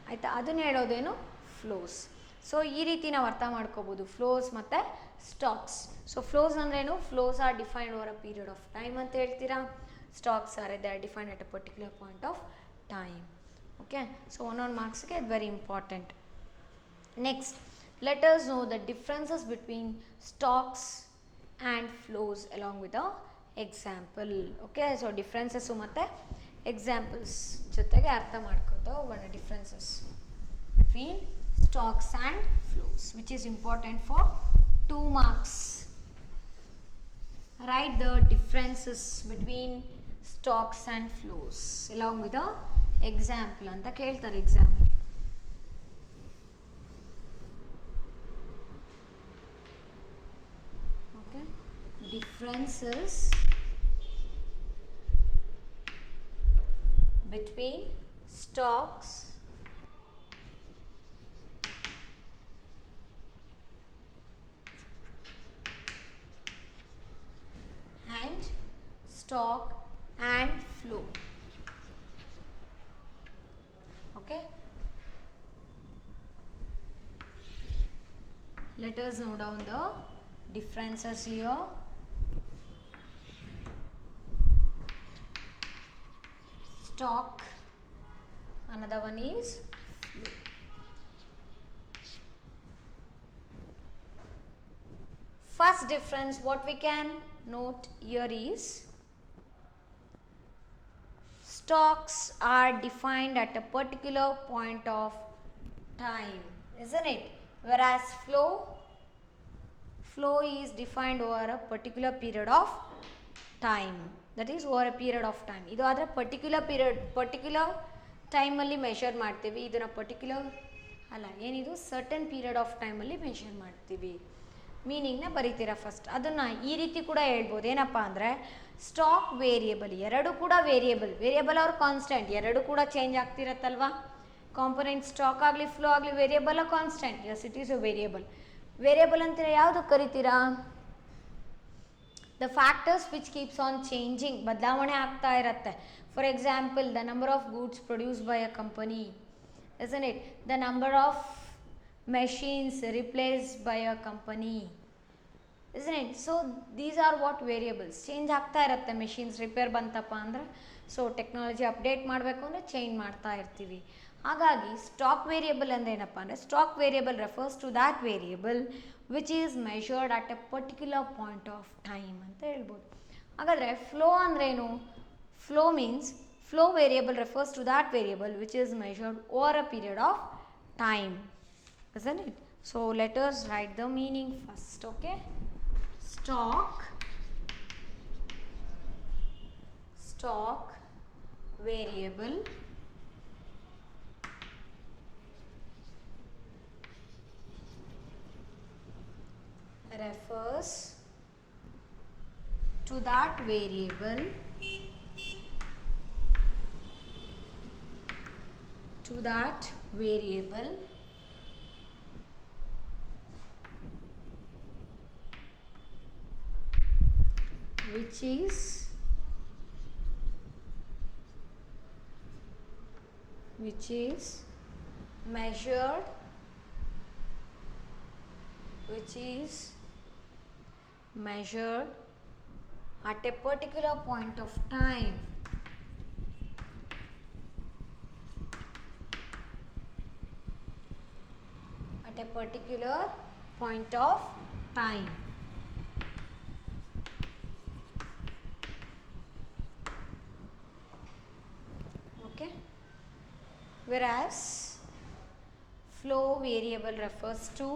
ಆಯಿತಾ, ಅದನ್ನು ಹೇಳೋದೇನು? ಫ್ಲೋಸ್. ಸೊ ಈ ರೀತಿ ನಾವು ಅರ್ಥ ಮಾಡ್ಕೋಬೋದು ಫ್ಲೋಸ್ ಮತ್ತು ಸ್ಟಾಕ್ಸ್. ಸೊ ಫ್ಲೋಸ್ ಅಂದ್ರೇನು? Flows are defined over a period of time ಅಂತ ಹೇಳ್ತೀರಾ. Stocks are they are defined at a particular point of time. Okay, so 1 ಮಾರ್ಕ್ಸ್ಗೆ ಇದು very important. Next, let us know the differences between stocks and flows along with a example. Okay, so differences ಮತ್ತು examples ಜೊತೆಗೆ ಅರ್ಥ ಮಾಡ್ಕೊತಾ ಹೋಗೋಣ. Differences between stocks and flows, which is important for 2 marks. Write the differences between stocks and flows along with the example anta keltare. Example, okay, differences between stocks and stock and flow. Okay, let us note down the differences here. Stock, another one is flow. First difference what we can note here is, stocks are defined at a particular point of time, isn't it? Whereas flow is defined over a particular period of time, that is over a period of time. ಇದು ಆದರೆ particular ಟೈಮಲ್ಲಿ measure ಮಾಡ್ತೀವಿ, ಇದನ್ನು particular ಅಲ್ಲ ಏನಿದು certain period of ಟೈಮಲ್ಲಿ measure ಮಾಡ್ತೀವಿ. ಮೀನಿಂಗ್ನ ಬರೀತೀರಾ first. ಅದನ್ನು ಈ ರೀತಿ ಕೂಡ ಹೇಳ್ಬೋದು, ಏನಪ್ಪ ಅಂದರೆ ಸ್ಟಾಕ್ ವೇರಿಯೇಬಲ್, ಎರಡು ಕೂಡ ವೇರಿಯೇಬಲ್ ಅವ್ರ ಕಾನ್ಸ್ಟೆಂಟ್, ಎರಡು ಕೂಡ ಚೇಂಜ್ ಆಗ್ತಿರತ್ತಲ್ವಾ. ಕಾಂಪೊನೆಂಟ್ ಸ್ಟಾಕ್ ಆಗಲಿ ಫ್ಲೋ ಆಗಲಿ variable constant, yes it is a variable ಅಂತೀರ ಯಾವುದು ಕರಿತೀರಾ? The factors which keeps on changing, ಬದಲಾವಣೆ ಆಗ್ತಾ ಇರುತ್ತೆ. For example the number of goods produce by a company, isn't it? The number of machines replaced by a company, isn't it? So these are what variables, change ಆಗ್ತಾ ಇರುತ್ತೆ. Machines repair ಬಂತಪ್ಪ ಅಂದರೆ so technology update ಮಾಡಬೇಕು ಅಂದರೆ change ಮಾಡ್ತಾ ಇರ್ತೀವಿ. ಹಾಗಾಗಿ stock variable ಅಂದರೆ ಏನಪ್ಪ ಅಂದರೆ stock variable refers to that variable which is measured at a particular point of time ಅಂತ ಹೇಳ್ಬೋದು. ಹಾಗಾದರೆ ಫ್ಲೋ ಅಂದ್ರೇನು? Flow means flow variable refers to that variable which is measured over a period of time, isn't it? So let us write the meaning first, okay? Stock variable refers to that variable which is measured at a particular point of time. At a particular point of time. Okay. Whereas flow variable refers to